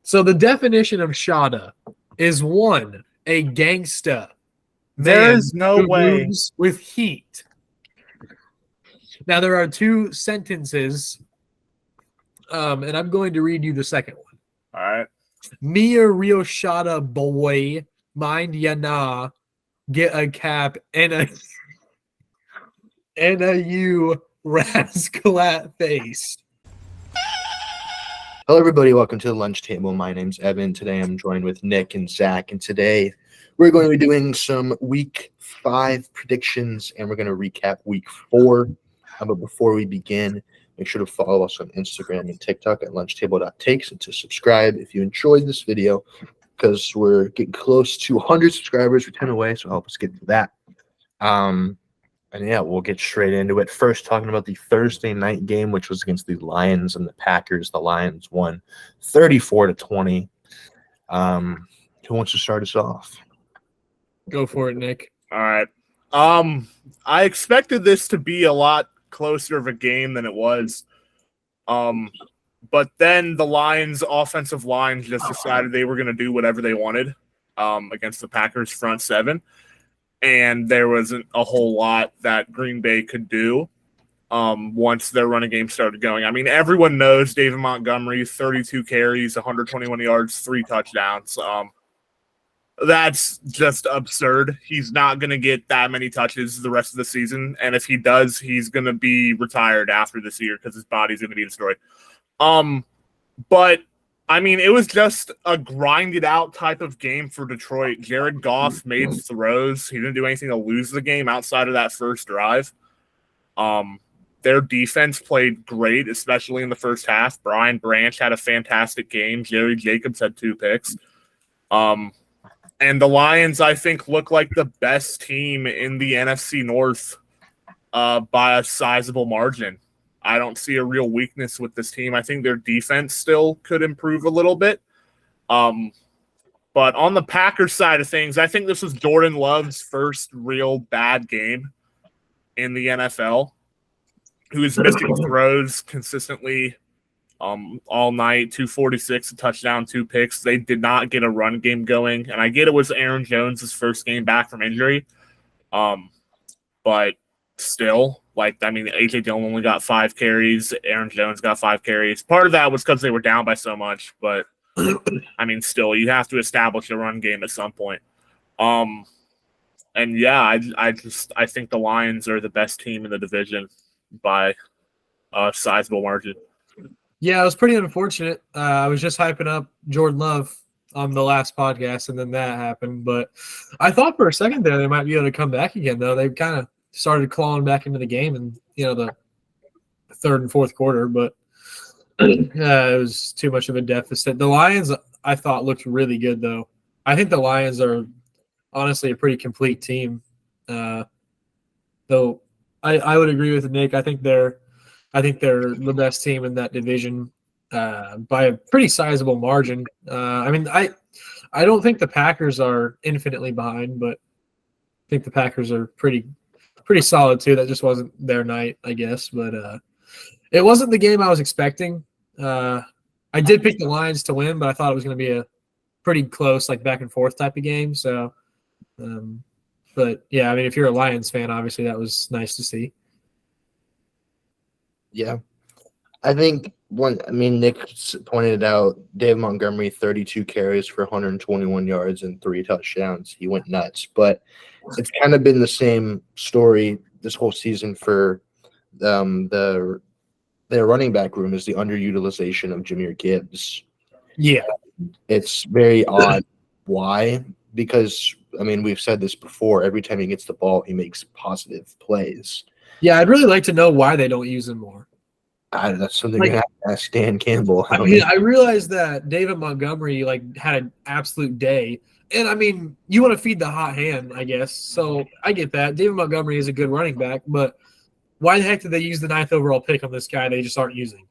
So the definition of Shada is one, a gangsta. There man is no who way. moves with heat. Now there are two sentences, and I'm going to read you the second one. All right. Mia Rio Shada boy, mind ya nah, get a cap and a you rascalat face. Hello, everybody. Welcome to the lunch table. My name's Evan. Today I'm joined with Nick and Zach, and today we're going to be doing some Week 5 predictions, and we're going to recap Week 4. But before we begin, make sure to follow us on Instagram and TikTok at lunchtable.takes and to subscribe if you enjoyed this video, because we're getting close to 100 subscribers. We're 10 away, so help us get to that. And yeah, we'll get straight into it. First, talking about the Thursday night game, which was against the Lions and the Packers. The Lions won 34-20. Who wants to start us off? Go for it, Nick. All right. I expected this to be a lot closer of a game than it was. But then the Lions' offensive line just decided they were going to do whatever they wanted against the Packers' front seven. And there wasn't a whole lot that Green Bay could do once their running game started going. I mean, everyone knows David Montgomery, 32 carries, 121 yards, 3 touchdowns. That's just absurd. He's not going to get that many touches the rest of the season. And if he does, he's going to be retired after this year because his body's going to be destroyed. But I mean, it was just a grinded out type of game for Detroit. Jared Goff made throws. He didn't do anything to lose the game outside of that first drive. Their defense played great, especially in the first half. Brian Branch had a fantastic game. Jerry Jacobs had 2 picks. And the Lions, I think, look like the best team in the NFC North by a sizable margin. I don't see a real weakness with this team. I think their defense still could improve a little bit. But on the Packers side of things, I think this was Jordan Love's first real bad game in the NFL, who is missing throws consistently all night, 246, a touchdown, 2 picks. They did not get a run game going. And I get it was Aaron Jones' first game back from injury. But still, A.J. Dillon only got 5 carries. Aaron Jones got 5 carries. Part of that was because they were down by so much. But, I mean, still, you have to establish a run game at some point. And, yeah, I think the Lions are the best team in the division by a sizable margin. Yeah, it was pretty unfortunate. I was just hyping up Jordan Love on the last podcast, and then that happened. But I thought for a second there they might be able to come back again, though. They kind of started clawing back into the game in, the third and fourth quarter, but it was too much of a deficit. The Lions, I thought, looked really good, though. I think the Lions are honestly a pretty complete team. Though I would agree with Nick. I think they're the best team in that division by a pretty sizable margin. I don't think the Packers are infinitely behind, but I think the Packers are pretty solid too. That just wasn't their night, I guess. But it wasn't the game I was expecting. I did pick the Lions to win, but I thought it was going to be a pretty close, back and forth type of game. So, but yeah, I mean, if you're a Lions fan, obviously that was nice to see. Yeah. I think Nick pointed out Dave Montgomery, 32 carries for 121 yards and 3 touchdowns. He went nuts. But it's kind of been the same story this whole season for their running back room is the underutilization of Jahmyr Gibbs. Yeah. It's very odd. Why? Because, we've said this before. Every time he gets the ball, he makes positive plays. Yeah, I'd really like to know why they don't use him more. That's something you have to ask Dan Campbell. I realized that David Montgomery had an absolute day, and you want to feed the hot hand, I guess. So I get that. David Montgomery is a good running back, but why the heck did they use the 9th overall pick on this guy they just aren't using?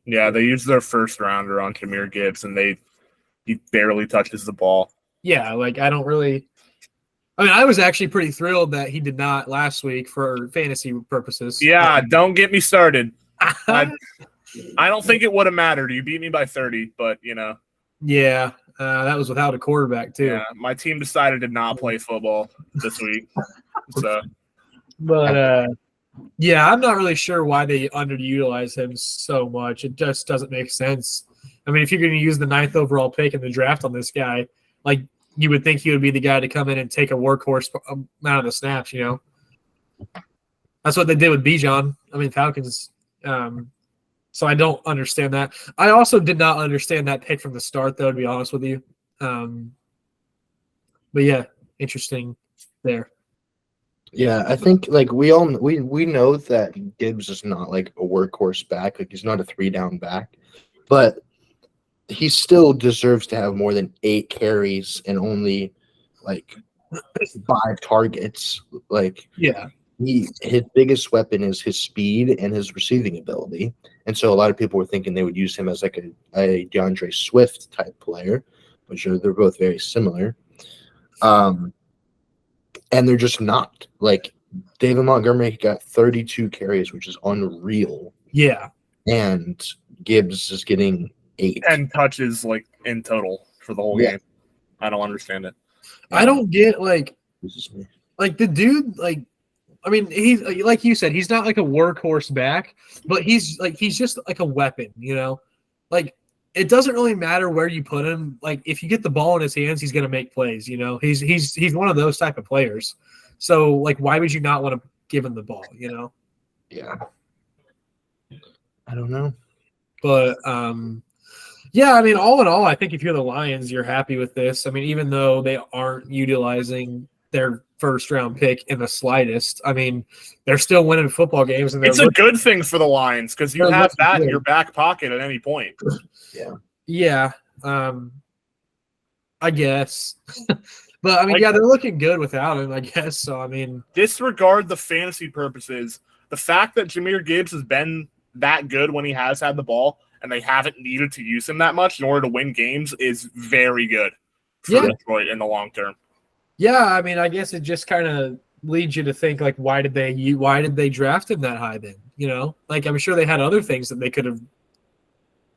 Yeah, they used their first rounder on Jahmyr Gibbs, and he barely touches the ball. Yeah, I don't really. I was actually pretty thrilled that he did not last week for fantasy purposes. Yeah, don't get me started. I don't think it would have mattered. You beat me by 30, but, Yeah, that was without a quarterback too. Yeah, my team decided to not play football this week. So But yeah, I'm not really sure why they underutilize him so much. It just doesn't make sense. I mean, if you're going to use the 9th overall pick in the draft on this guy, like you would think he would be the guy to come in and take a workhorse amount of the snaps. That's what they did with Bijan. I mean, Falcons. So I don't understand that. I also did not understand that pick from the start, though, to be honest with you. But yeah, interesting there. Yeah, I think like we know that Gibbs is not like a workhorse back, like he's not a 3-down back, but he still deserves to have more than 8 carries and only like 5 targets. Like Yeah. his biggest weapon is his speed and his receiving ability. And so a lot of people were thinking they would use him as like a DeAndre Swift type player, which they're both very similar. And they're just not. Like David Montgomery got 32 carries, which is unreal. Yeah. And Gibbs is getting 8. 10 touches like in total for the whole game. I don't understand it. I don't get like This is me. the dude, like, I mean, he's like you said, he's not like a workhorse back, but he's just like a weapon, Like, it doesn't really matter where you put him. Like, if you get the ball in his hands, he's gonna make plays, He's one of those type of players. So, like, why would you not want to give him the ball, Yeah. I don't know. But yeah, I mean, all in all, I think if you're the Lions, you're happy with this. I mean, even though they aren't utilizing their first round pick in the slightest, I mean, they're still winning football games, and It's a good thing for the Lions because you have that in your back pocket at any point. Yeah. I guess. But I mean, yeah, they're looking good without him, I guess. So I mean, disregard the fantasy purposes. The fact that Jahmyr Gibbs has been that good when he has had the ball, and they haven't needed to use him that much in order to win games is very good for Detroit in the long term. Yeah, I mean, I guess it just kind of leads you to think like, why did they draft him that high then? Like I'm sure they had other things that they could have.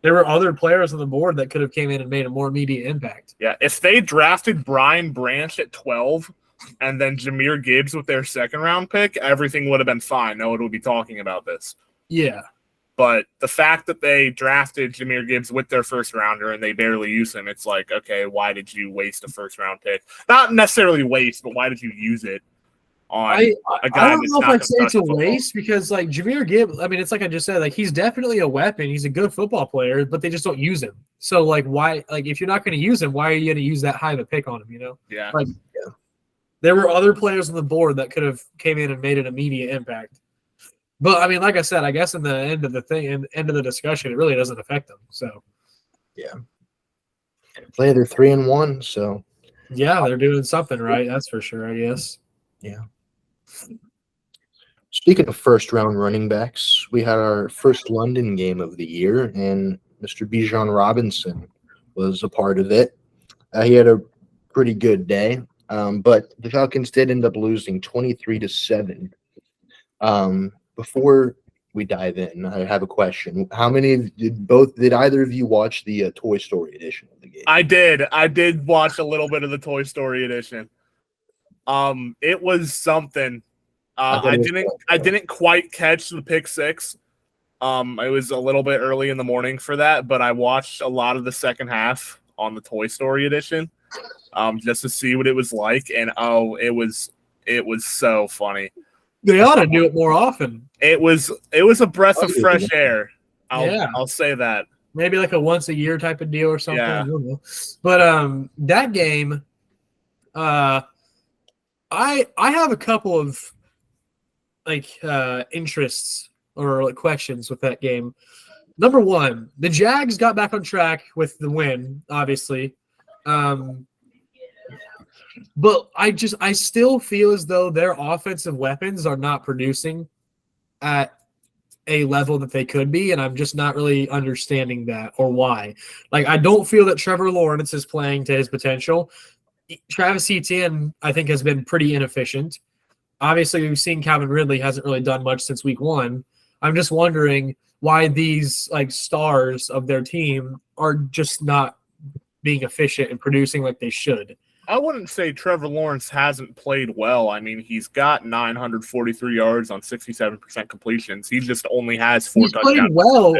There were other players on the board that could have came in and made a more immediate impact. Yeah, if they drafted Brian Branch at 12 and then Jahmyr Gibbs with their second round pick, everything would have been fine. No one would be talking about this. Yeah. But the fact that they drafted Jahmyr Gibbs with their first rounder and they barely use him, it's like, okay, why did you waste a first round pick? Not necessarily waste, but why did you use it on a guy? I don't know if I'd say it's a waste because, like, Jahmyr Gibbs, I mean, it's like I just said, like, he's definitely a weapon. He's a good football player, but they just don't use him. So, like, why? Like, if you're not going to use him, why are you going to use that high of a pick on him? Yeah. Like, there were other players on the board that could have came in and made an immediate impact. But I mean, like I said, I guess in the end of the discussion, it really doesn't affect them. So, yeah, they're 3-1. So, yeah, they're doing something right. That's for sure. I guess. Yeah. Speaking of first round running backs, we had our first London game of the year, and Mr. Bijan Robinson was a part of it. He had a pretty good day, but the Falcons did end up losing 23-7. Before we dive in, I have a question. How many did either of you watch the Toy Story edition of the game? I did watch a little bit of the Toy Story edition. It was something. I didn't quite catch the pick six. It was a little bit early in the morning for that, but I watched a lot of the second half on the Toy Story edition, just to see what it was like. And it was so funny. They ought to do it more often. It was a breath of fresh air. I'll say that. Maybe like a once a year type of deal or something. Yeah. I don't know. But that game, I have a couple of interests or like questions with that game. Number one, the Jags got back on track with the win, obviously. But I still feel as though their offensive weapons are not producing at a level that they could be, and I'm just not really understanding that or why. Like, I don't feel that Trevor Lawrence is playing to his potential. Travis Etienne, I think, has been pretty inefficient. Obviously, we've seen Calvin Ridley hasn't really done much since week 1. I'm just wondering why these stars of their team are just not being efficient and producing like they should. I wouldn't say Trevor Lawrence hasn't played well. I mean, he's got 943 yards on 67% completions. He just only has 4 He's touchdowns. played well.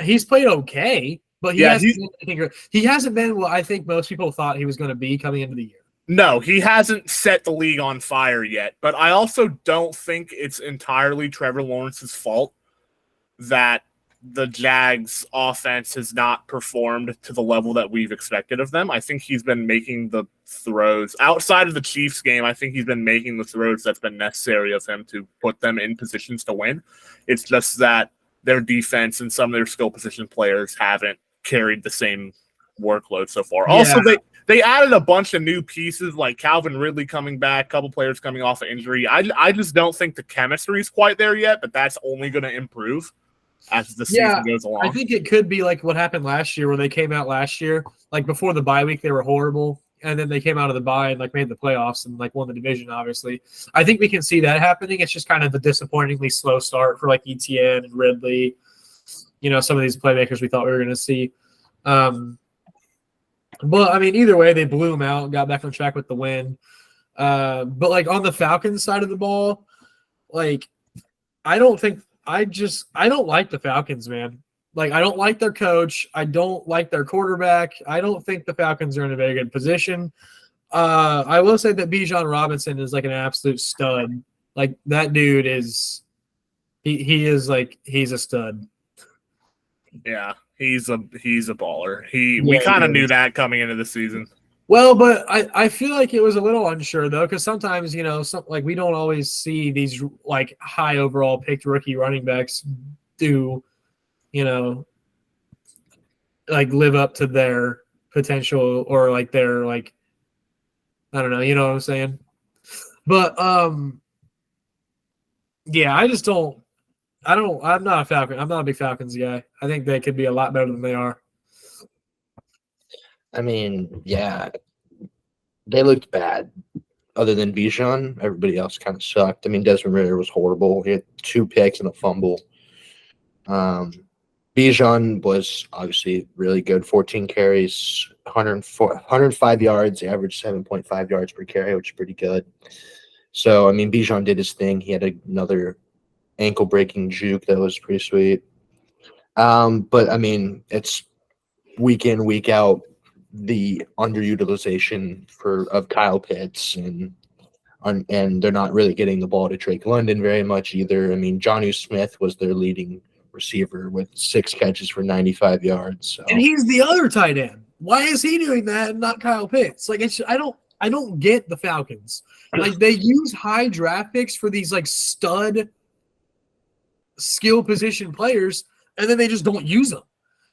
He's played okay, but Yeah, he hasn't been what I think most people thought he was going to be coming into the year. No, he hasn't set the league on fire yet. But I also don't think it's entirely Trevor Lawrence's fault that the Jags offense has not performed to the level that we've expected of them. I think he's been making the throws outside of the Chiefs game. I think he's been making the throws that's been necessary of him to put them in positions to win. It's just that their defense and some of their skill position players haven't carried the same workload so far. Yeah. Also, they added a bunch of new pieces like Calvin Ridley coming back, a couple players coming off of injury. I just don't think the chemistry is quite there yet, but that's only going to improve as the season goes along. I think it could be like what happened last year where they came out last year. Like before the bye week, they were horrible. And then they came out of the bye and like made the playoffs and like won the division, obviously. I think we can see that happening. It's just kind of the disappointingly slow start for like ETN and Ridley, some of these playmakers we thought we were going to see. But I mean, either way, they blew them out, got back on track with the win. But like on the Falcons side of the ball, like I don't like the Falcons, man. Like I don't like their coach. I don't like their quarterback. I don't think the Falcons are in a very good position. I will say that Bijan Robinson is like an absolute stud. Like that dude is he's a stud. Yeah, he's a baller. We kind of knew that coming into the season. Well, but I feel like it was a little unsure though, because sometimes like we don't always see these like high overall picked rookie running backs do, like live up to their potential or like their like I don't know, you know what I'm saying? But yeah, I'm not a Falcon. I'm not a big Falcons guy. I think they could be a lot better than they are. I mean, yeah, they looked bad. Other than Bijan, everybody else kind of sucked. I mean, Desmond Ridder was horrible. He had 2 picks and a fumble. Bijan was obviously really good. 14 carries, 105 yards, average 7.5 yards per carry, which is pretty good. So, I mean, Bijan did his thing. He had another ankle-breaking juke that was pretty sweet. But, I mean, it's week in, week out, the underutilization of Kyle Pitts, and they're not really getting the ball to Drake London very much either. I mean, Jonnu Smith was their leading receiver with 6 catches for 95 yards. So. And he's the other tight end. Why is he doing that and not Kyle Pitts? Like I don't get the Falcons. Like they use high draft picks for these like stud skill position players, and then they just don't use them.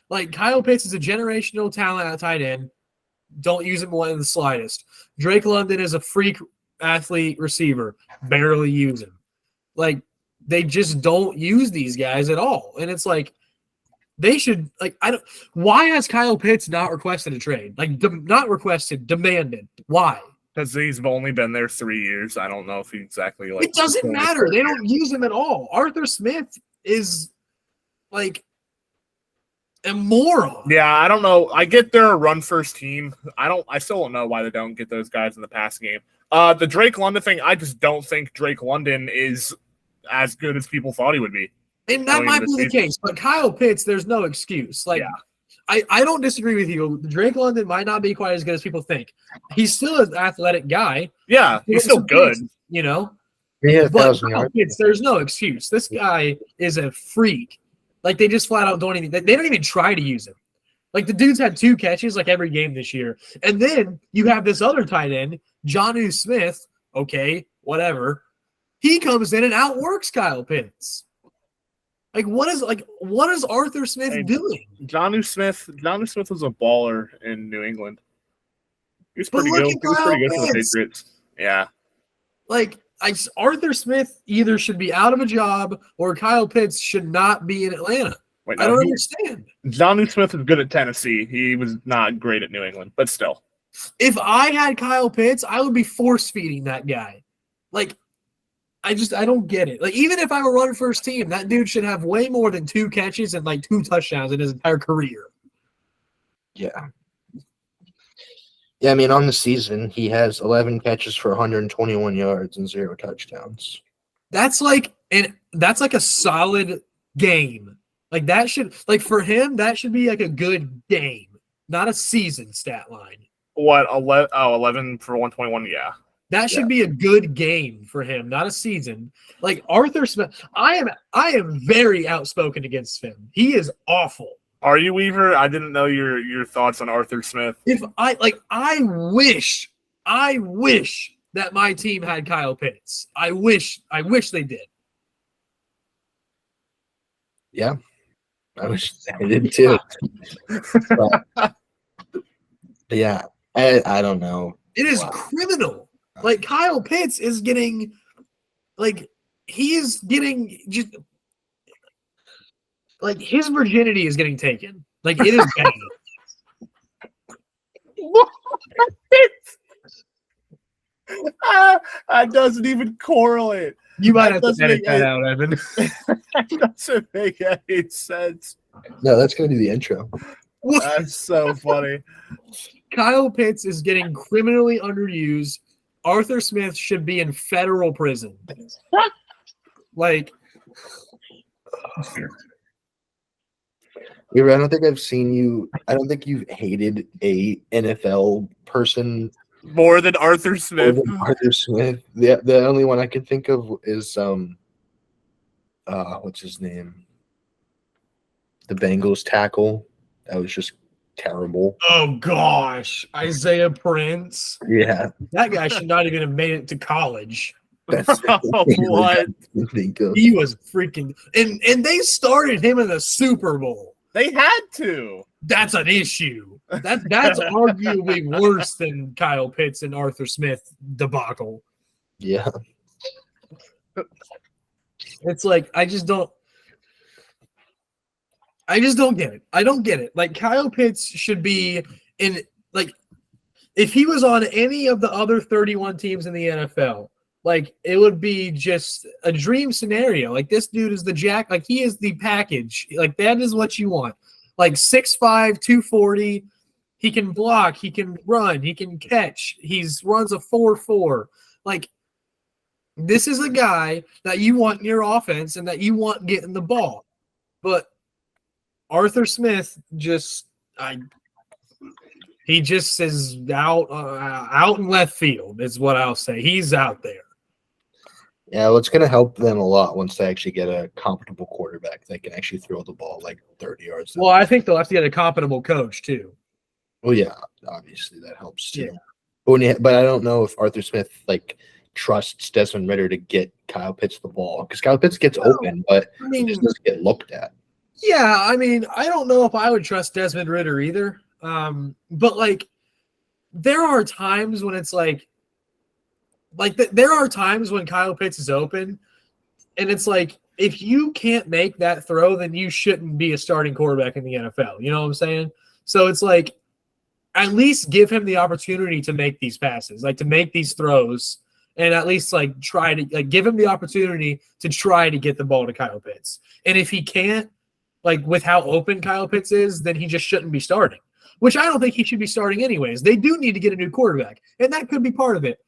Like Kyle Pitts is a generational talent at tight end. Don't use him in the slightest. Drake London is a freak athlete receiver. Barely use him. Like they just don't use these guys at all. And it's like they should like why has Kyle Pitts not requested a trade? Like not requested, demanded. Why? Because he's only been there 3 years. I don't know if he exactly like. It doesn't matter. They don't use him at all. Arthur Smith is like a moron. Yeah, I don't know. I get they're a run first team. I still don't know why they don't get those guys in the passing game. The Drake London thing, I just don't think Drake London is as good as people thought he would be. And that might be the case, but Kyle Pitts, there's no excuse. Like, yeah. I don't disagree with you. Drake London might not be quite as good as people think. He's still an athletic guy. Yeah, he's still good. Yeah, but Kyle Pitts, there's no excuse. This guy is a freak. Like, they just flat out don't even – they don't even try to use him. Like, the dude's had 2 catches, like, every game this year. And then you have this other tight end, Jonnu Smith. Okay, whatever. He comes in and outworks Kyle Pitts. Like, what is Arthur Smith doing? Jonnu Smith was a baller in New England. He was pretty good. He was pretty good for the Patriots. Yeah. Like, Arthur Smith either should be out of a job or Kyle Pitts should not be in Atlanta. Wait, I don't understand. Jonnu Smith is good at Tennessee. He was not great at New England, but still. If I had Kyle Pitts, I would be force-feeding that guy. Like, I don't get it. Like, even if I were running first team, that dude should have way more than 2 catches and, like, 2 touchdowns in his entire career. Yeah. Yeah, I mean, on the season, he has 11 catches for 121 yards and 0 touchdowns. That's like a solid game. Like that should for him, that should be like a good game, not a season stat line. What 11? Oh, 11 for 121. Yeah. That should be a good game for him, not a season. Like Arthur Smith, I am very outspoken against him. He is awful. Are you, Weaver? I didn't know your thoughts on Arthur Smith. I wish that my team had Kyle Pitts. I wish they did. Yeah, I wish I did too. But yeah, I don't know. It is criminal. Like Kyle Pitts is getting, he is getting just his virginity is getting taken. Like it is bad. That doesn't even correlate. You might have to doesn't edit make that any- out, Evan. That doesn't make any sense. No, that's going to be the intro. That's so funny. Kyle Pitts is getting criminally underused. Arthur Smith should be in federal prison. Like, Weaver, I don't think I've seen you. I don't think you've hated a NFL person More than Arthur more Smith. than Arthur Smith. The only one I can think of is what's his name? The Bengals tackle. That was just terrible. oh gosh, Isaiah Prince. Yeah, That guy should not even have made it to college. that's the only What? I can think of. He was freaking and they started him in the Super Bowl. They had to. That's an issue. That's arguably worse than Kyle Pitts and Arthur Smith debacle. Yeah, It's like I just don't get it. I don't get it. Like Kyle Pitts should be in if he was on any of the other 31 teams in the NFL, it would be just a dream scenario. Like this dude is the jack, he is the package. Like that is what you want. 6'5", 240. He can block, he can run, he can catch. Runs a 4.4. This is a guy that you want in your offense and that you want getting the ball. But Arthur Smith he just is out in left field is what I'll say. He's out there. yeah. Well, it's going to help them a lot once they actually get a comfortable quarterback that can actually throw the ball 30 yards. Well, I think they'll have to get a competent coach too. Well, yeah, obviously that helps too. Yeah. But I don't know if Arthur Smith trusts Desmond Ridder to get Kyle Pitts the ball because Kyle Pitts gets open, but I he mean, just doesn't get looked at. yeah, I mean, I don't know if I would trust Desmond Ridder either. But there are times when it's there are times when Kyle Pitts is open, and it's if you can't make that throw, then you shouldn't be a starting quarterback in the NFL. You know what I'm saying? So it's at least give him the opportunity to make these passes, to make these throws, and at least try to give him the opportunity to try to get the ball to Kyle Pitts. And if he can't, with how open Kyle Pitts is, then he just shouldn't be starting, which I don't think he should be starting anyways. They do need to get a new quarterback, and that could be part of it.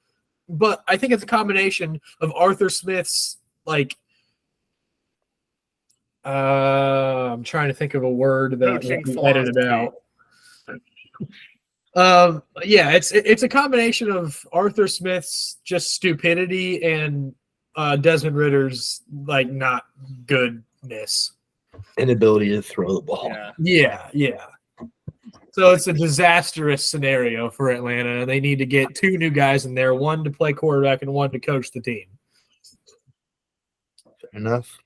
But I think it's a combination of Arthur Smith's I'm trying to think of a word that Coaching we edited philosophy. out. Yeah, it's a combination of Arthur Smith's just stupidity and Desmond Ritter's not goodness. Inability to throw the ball. Yeah. Yeah. So it's a disastrous scenario for Atlanta. They need to get 2 new guys in there, one to play quarterback and one to coach the team. Fair enough.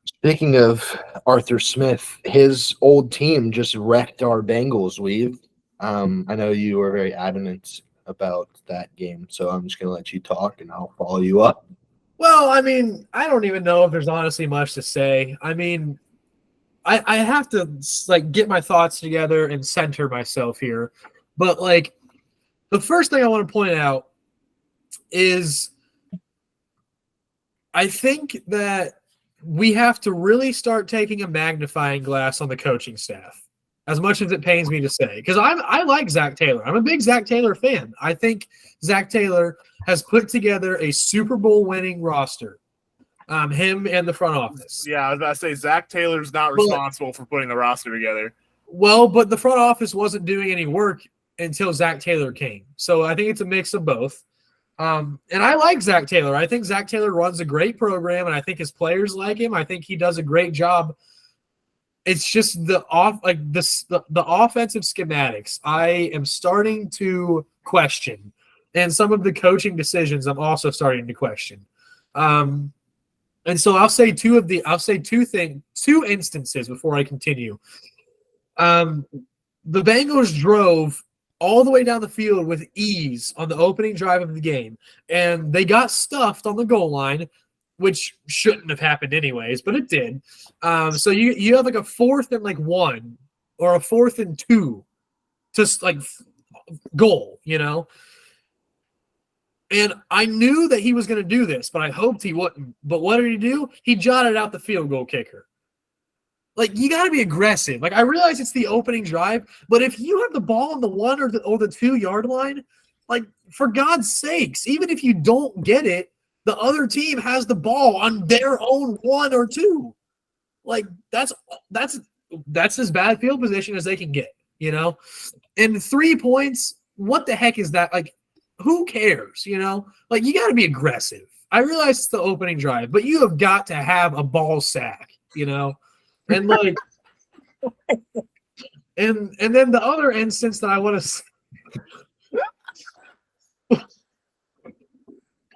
Speaking of Arthur Smith, his old team just wrecked our Bengals. I know you were very adamant about that game, so I'm just going to let you talk and I'll follow you up. Well, I mean, I don't even know if there's honestly much to say. I mean, I have to get my thoughts together and center myself here. But the first thing I want to point out is I think that we have to really start taking a magnifying glass on the coaching staff. as much as it pains me to say, because I like Zach Taylor. I'm a big Zach Taylor fan. I think Zach Taylor has put together a Super Bowl winning roster. Him and the front office. Yeah, I was about to say Zach Taylor's not responsible for putting the roster together. Well, but the front office wasn't doing any work until Zach Taylor came. So I think it's a mix of both. And I like Zach Taylor. I think Zach Taylor runs a great program, and I think his players like him. I think he does a great job. It's just the offensive schematics I am starting to question, and some of the coaching decisions I'm also starting to question. And so I'll say two instances before I continue. The Bengals drove all the way down the field with ease on the opening drive of the game, and they got stuffed on the goal line, which shouldn't have happened anyways, but it did. So you have like a 4th and 1 or a 4th and 2 just like goal, And I knew that he was going to do this, but I hoped he wouldn't. But what did he do? He jotted out the field goal kicker. You got to be aggressive. I realize it's the opening drive, but if you have the ball on the 1 or the 2 yard line, for God's sakes, even if you don't get it, the other team has the ball on their own 1 or 2. That's as bad field position as they can get, And 3 points, what the heck is that? Who cares, You got to be aggressive. I realize it's the opening drive, but you have got to have a ball sack, And and then the other instance that I want to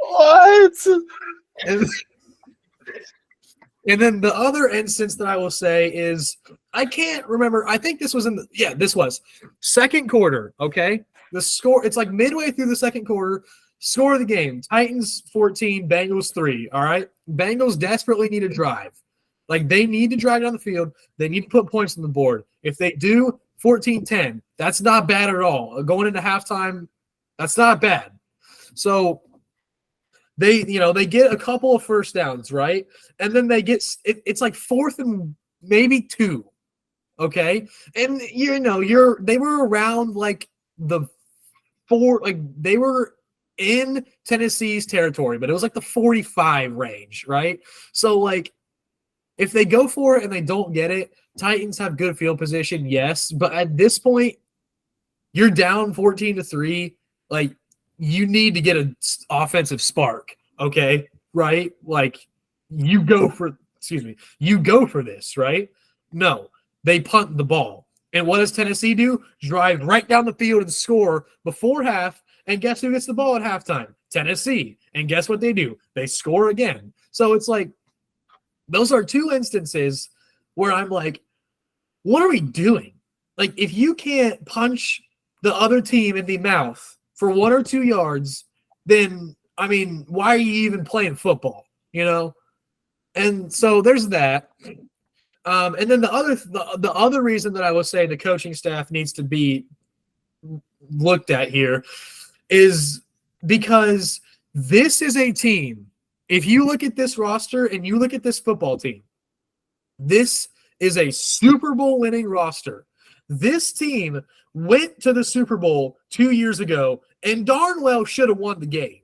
What? And then the other instance that I will say is I can't remember. I think this was this was second quarter. Okay. The score, it's midway through the second quarter. Score of the game: Titans 14, Bengals 3. All right. Bengals desperately need a drive. They need to drive down the field. They need to put points on the board. If they do, 14-10. That's not bad at all. Going into halftime, that's not bad. So they get a couple of first downs, right? And then they get it's 4th and maybe 2. Okay? And they were around the 4, they were in Tennessee's territory, but it was the 45 range, right? So if they go for it and they don't get it, Titans have good field position, yes. But at this point, you're down 14-3. You need to get an offensive spark, okay? Right? You go for this, right? No, they punt the ball. And what does Tennessee do? Drive right down the field and score before half. And guess who gets the ball at halftime? Tennessee. And guess what they do? They score again. So it's those are 2 instances where I'm what are we doing? If you can't punch the other team in the mouth for 1 or 2 yards, then, why are you even playing football, And so there's that. And then the other reason that I will say the coaching staff needs to be looked at here is because this is a team. If you look at this roster and you look at this football team, this is a Super Bowl winning roster. This team went to the Super Bowl 2 years ago and darn well should have won the game.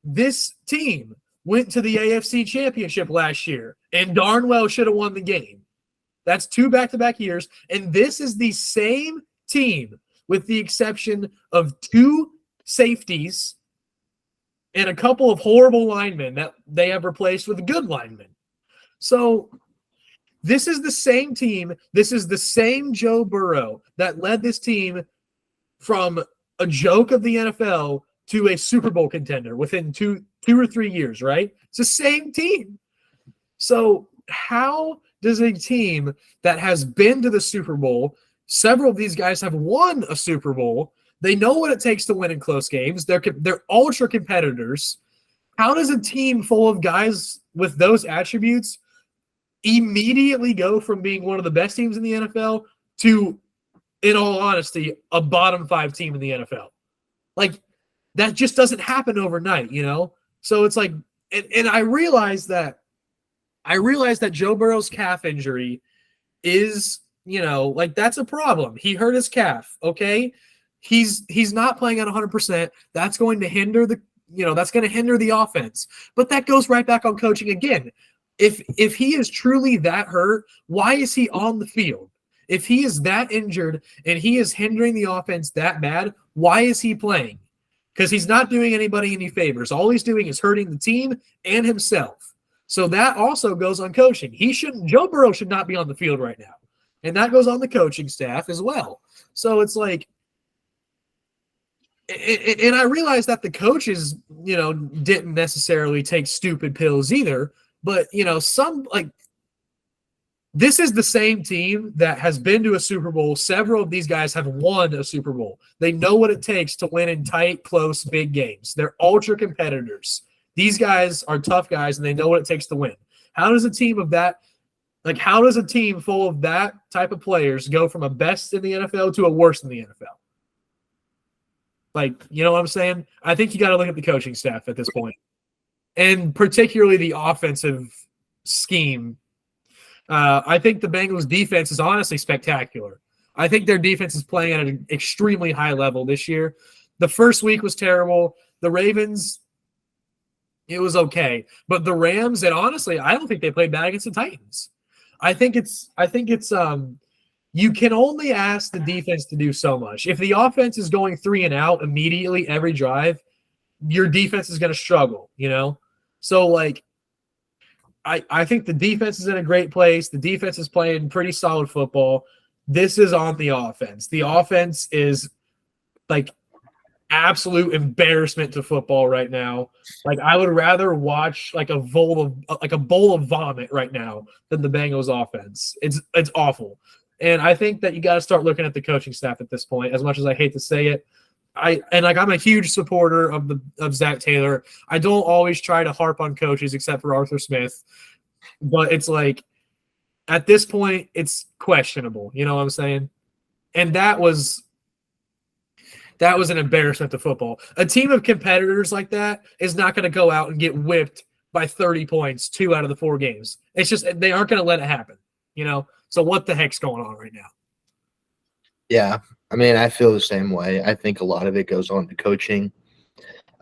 This team went to the AFC Championship last year and darn well should have won the game. That's 2 back-to-back years. And this is the same team with the exception of 2 safeties and a couple of horrible linemen that they have replaced with good linemen. So this is the same team. This is the same Joe Burrow that led this team from a joke of the NFL to a Super Bowl contender within two or 3 years, right? It's the same team. So how does a team that has been to the Super Bowl, several of these guys have won a Super Bowl, they know what it takes to win in close games, they're ultra competitors. How does a team full of guys with those attributes immediately go from being one of the best teams in the NFL to, in all honesty, a bottom 5 team in the NFL? That just doesn't happen overnight, So it's and I realize that Joe Burrow's calf injury is like that's a problem. He hurt his calf. Okay. He's not playing at 100%. That's going to hinder the offense. But that goes right back on coaching again. If he is truly that hurt, why is he on the field? If he is that injured and he is hindering the offense that bad, why is he playing? Because he's not doing anybody any favors. All he's doing is hurting the team and himself. So that also goes on coaching. Joe Burrow should not be on the field right now. And that goes on the coaching staff as well. So it's like, and I realize that the coaches, didn't necessarily take stupid pills either. But, this is the same team that has been to a Super Bowl. Several of these guys have won a Super Bowl. They know what it takes to win in tight, close, big games. They're ultra competitors. These guys are tough guys, and they know what it takes to win. How does a team full of that type of players go from a best in the NFL to a worst in the NFL? You know what I'm saying? I think you got to look at the coaching staff at this point, and particularly the offensive scheme. I think the Bengals defense is honestly spectacular. I think their defense is playing at an extremely high level this year. The first week was terrible. The Ravens, it was okay. But the Rams, and honestly, I don't think they played bad against the Titans. I think it's you can only ask the defense to do so much. If the offense is going 3 and out immediately every drive, your defense is going to struggle, So I think the defense is in a great place. The defense is playing pretty solid football. This is on the offense. The offense is absolute embarrassment to football right now. I would rather watch a bowl of vomit right now than the Bengals offense. It's awful. And I think that you got to start looking at the coaching staff at this point, as much as I hate to say it. I'm a huge supporter of Zach Taylor. I don't always try to harp on coaches except for Arthur Smith, but it's at this point it's questionable. You know what I'm saying? And that was an embarrassment to football. A team of competitors like that is not going to go out and get whipped by 30 points 2 out of the 4 games. It's just they aren't going to let it happen. So what the heck's going on right now? Yeah. I mean, I feel the same way. I think a lot of it goes on to coaching.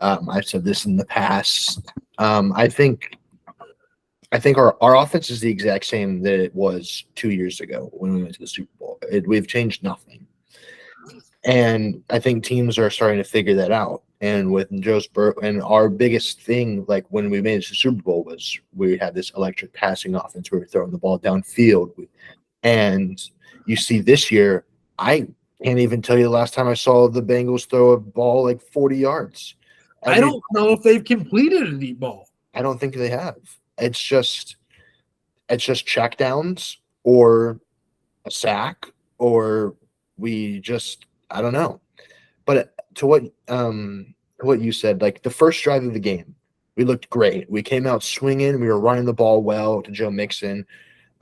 I've said this in the past. I think our offense is the exact same that it was 2 years ago when we went to the Super Bowl. We've changed nothing. And I think teams are starting to figure that out. And with Joe Burrow, and our biggest thing, when we made it to the Super Bowl, was we had this electric passing offense where we were throwing the ball downfield. And you see this year, I can't even tell you the last time I saw the Bengals throw a ball 40 yards. I don't know if they've completed a deep ball. I don't think they have. It's just checkdowns or a sack, or I don't know. But to what you said, the first drive of the game, we looked great. We came out swinging. We were running the ball well to Joe Mixon.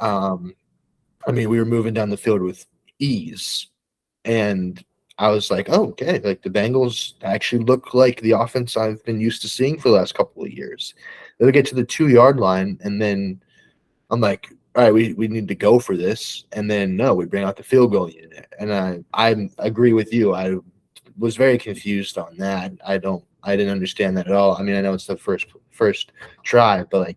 We were moving down the field with ease. And I was like, oh, okay. The Bengals actually look like the offense I've been used to seeing for the last couple of years. Then we get to the 2-yard line, and then I'm like, all right, we need to go for this. And then, no, we bring out the field goal unit. And I agree with you. I was very confused on that. I didn't understand that at all. I know it's the first try, but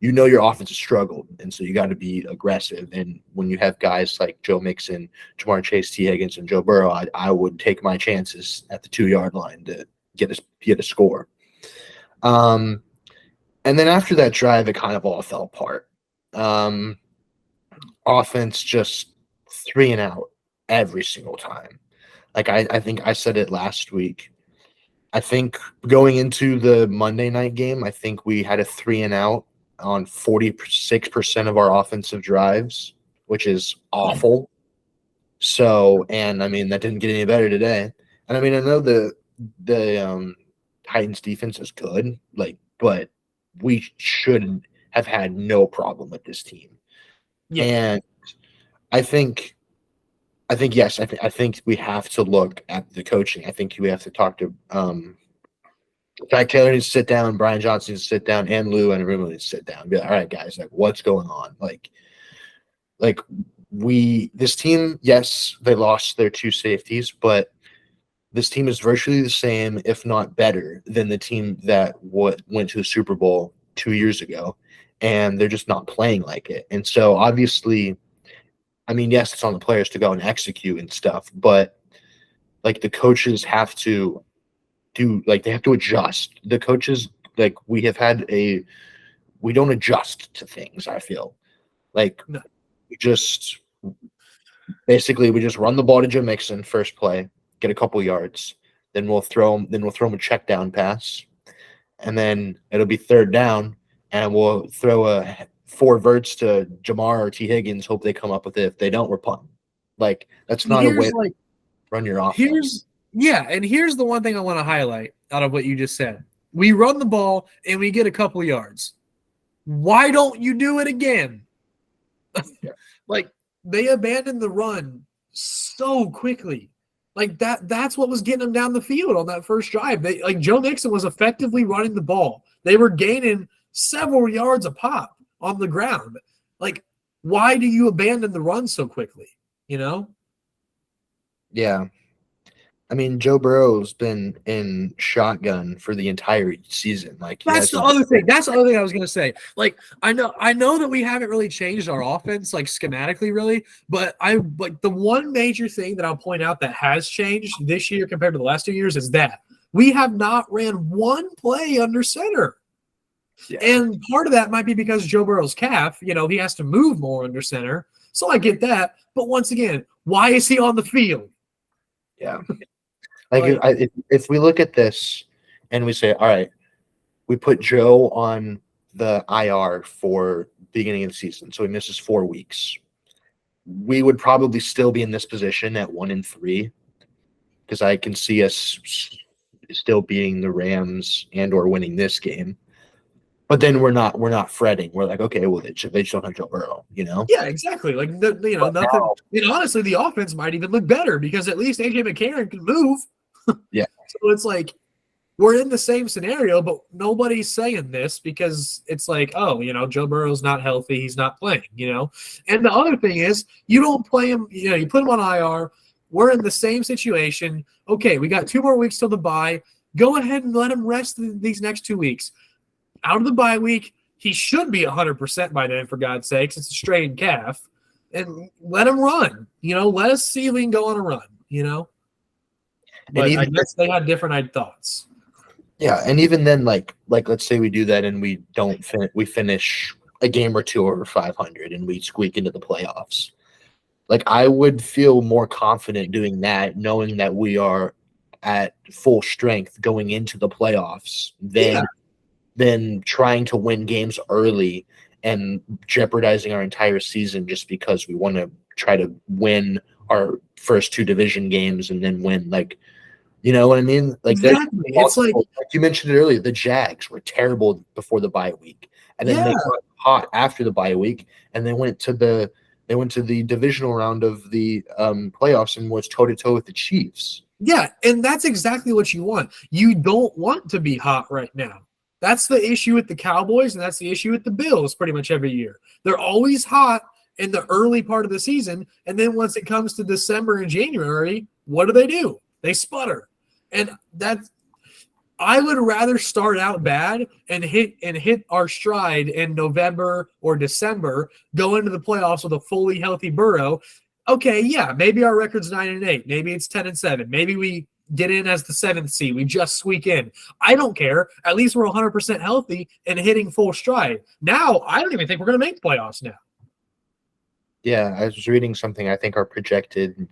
your offense has struggled, and so you got to be aggressive. And when you have guys like Joe Mixon, Jamar Chase, T. Higgins, and Joe Burrow, I would take my chances at the 2-yard line to get a score. And then after that drive, it kind of all fell apart. Offense just 3 and out every single time. I think I said it last week. I think going into the Monday night game, I think we had a 3 and out on 46% of our offensive drives, which is awful. So, and that didn't get any better today. And I know the Titans defense is good, but we should have had no problem with this team. Yeah. And I think yes, I think we have to look at the coaching. I think we have to talk to Zach Taylor needs to sit down, Brian Johnson needs to sit down, and Lou and everyone needs to sit down and be like, all right, guys, what's going on? this team, yes, they lost their two safeties, but this team is virtually the same, if not better, than the team that went to the Super Bowl 2 years ago, and they're just not playing like it. And so, obviously, I mean, yes, it's on the players to go and execute and stuff, but like the coaches have to they have to adjust. The coaches, like we don't adjust to things. I feel like No. we just run the ball to Joe Mixon first play, get a couple yards, then we'll throw him a check down pass, and then it'll be third down, and we'll throw a 4 verts to Jamar or T. Higgins, hope they come up with it. If they don't, we're punting. Like that's not a way to run your offense. Here's the one thing I want to highlight out of what you just said. We run the ball and we get a couple yards. Why don't you do it again? Like they abandoned the run so quickly. Like that's what was getting them down the field on that first drive. Joe Mixon was effectively running the ball. They were gaining several yards a pop on the ground. Like, why do you abandon the run so quickly? You know? Yeah. I mean, Joe Burrow's been in shotgun for the entire season. Like that's the other thing. That's the other thing I was gonna say. Like, I know that we haven't really changed our offense, like schematically, really. But the one major thing that I'll point out that has changed this year compared to the last 2 years is that we have not ran one play under center. Yeah. And part of that might be because Joe Burrow's calf. He has to move more under center. So I get that. But once again, why is he on the field? Yeah. If we look at this and we say, all right, we put Joe on the IR for beginning of the season, so he misses 4 weeks, we would probably still be in this position at 1-3 because I can see us still beating the Rams and or winning this game. But then we're not fretting. We're like, okay, well, they just don't have Joe Burrow, Yeah, exactly. Like, nothing. Now, honestly, the offense might even look better because at least AJ McCarron can move. Yeah. So it's like we're in the same scenario, but nobody's saying this because it's like, oh, Joe Burrow's not healthy. He's not playing, And the other thing is you don't play him, you put him on IR. We're in the same situation. Okay, we got 2 more weeks till the bye. Go ahead and let him rest these next 2 weeks. Out of the bye week, he should be 100% by then, for God's sakes. It's a strained calf. And let him run. Let us see if we can go on a run, But I guess they had different thoughts. Yeah, and even then, like let's say we do that and we don't we finish a game or two over 500 and we squeak into the playoffs. Like I would feel more confident doing that, knowing that we are at full strength going into the playoffs than trying to win games early and jeopardizing our entire season just because we want to try to win our first 2 division games and then win, like, you know what I mean? Like exactly. It's like you mentioned it earlier, the Jags were terrible before the bye week, and then they got hot after the bye week, and they went to the divisional round of the playoffs and was toe to toe with the Chiefs. Yeah, and that's exactly what you want. You don't want to be hot right now. That's the issue with the Cowboys, and that's the issue with the Bills pretty much every year. They're always hot in the early part of the season, and then once it comes to December and January, what do? They sputter. And I would rather start out bad and hit our stride in November or December, go into the playoffs with a fully healthy Burrow. Okay, yeah, maybe our record's 9-8, maybe it's 10-7, maybe we get in as the 7th seed. We just squeak in. I don't care. At least we're 100% healthy and hitting full stride. Now, I don't even think we're going to make the playoffs now. Yeah, I was reading something. I think our projected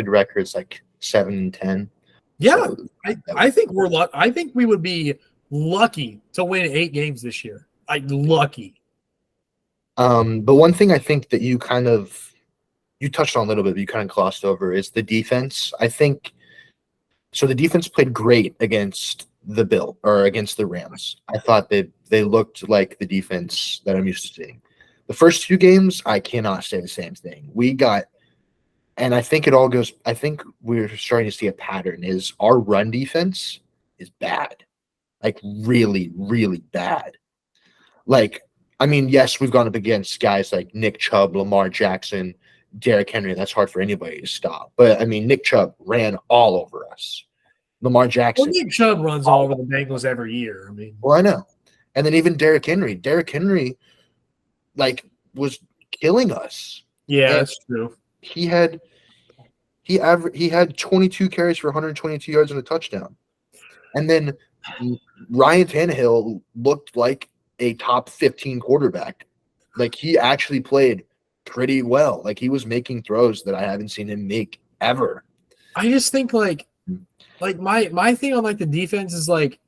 record's like 7-10. Yeah, so I think I think we would be lucky to win 8 games this year. Lucky. But one thing I think that you touched on a little bit, but you kind of glossed over is the defense. I think so. The defense played great against against the Rams. I thought that they looked like the defense that I'm used to seeing. The first 2 games, I cannot say the same thing. And I think I think we're starting to see a pattern is our run defense is bad. Like really, really bad. Like, I mean, yes, we've gone up against guys like Nick Chubb, Lamar Jackson, Derrick Henry. That's hard for anybody to stop. But I mean, Nick Chubb ran all over us. Lamar Well, Jackson. Nick Chubb runs all over the Bengals every year. I mean, Well, I know. And then even Derrick Henry. Derrick Henry, was killing us. yeah, And that's true. he had 22 carries for 122 yards and a touchdown. And then Ryan Tannehill looked like a top 15 quarterback. Like, he actually played pretty well. Like, he was making throws that I haven't seen him make ever. I just think like my thing on like the defense is like,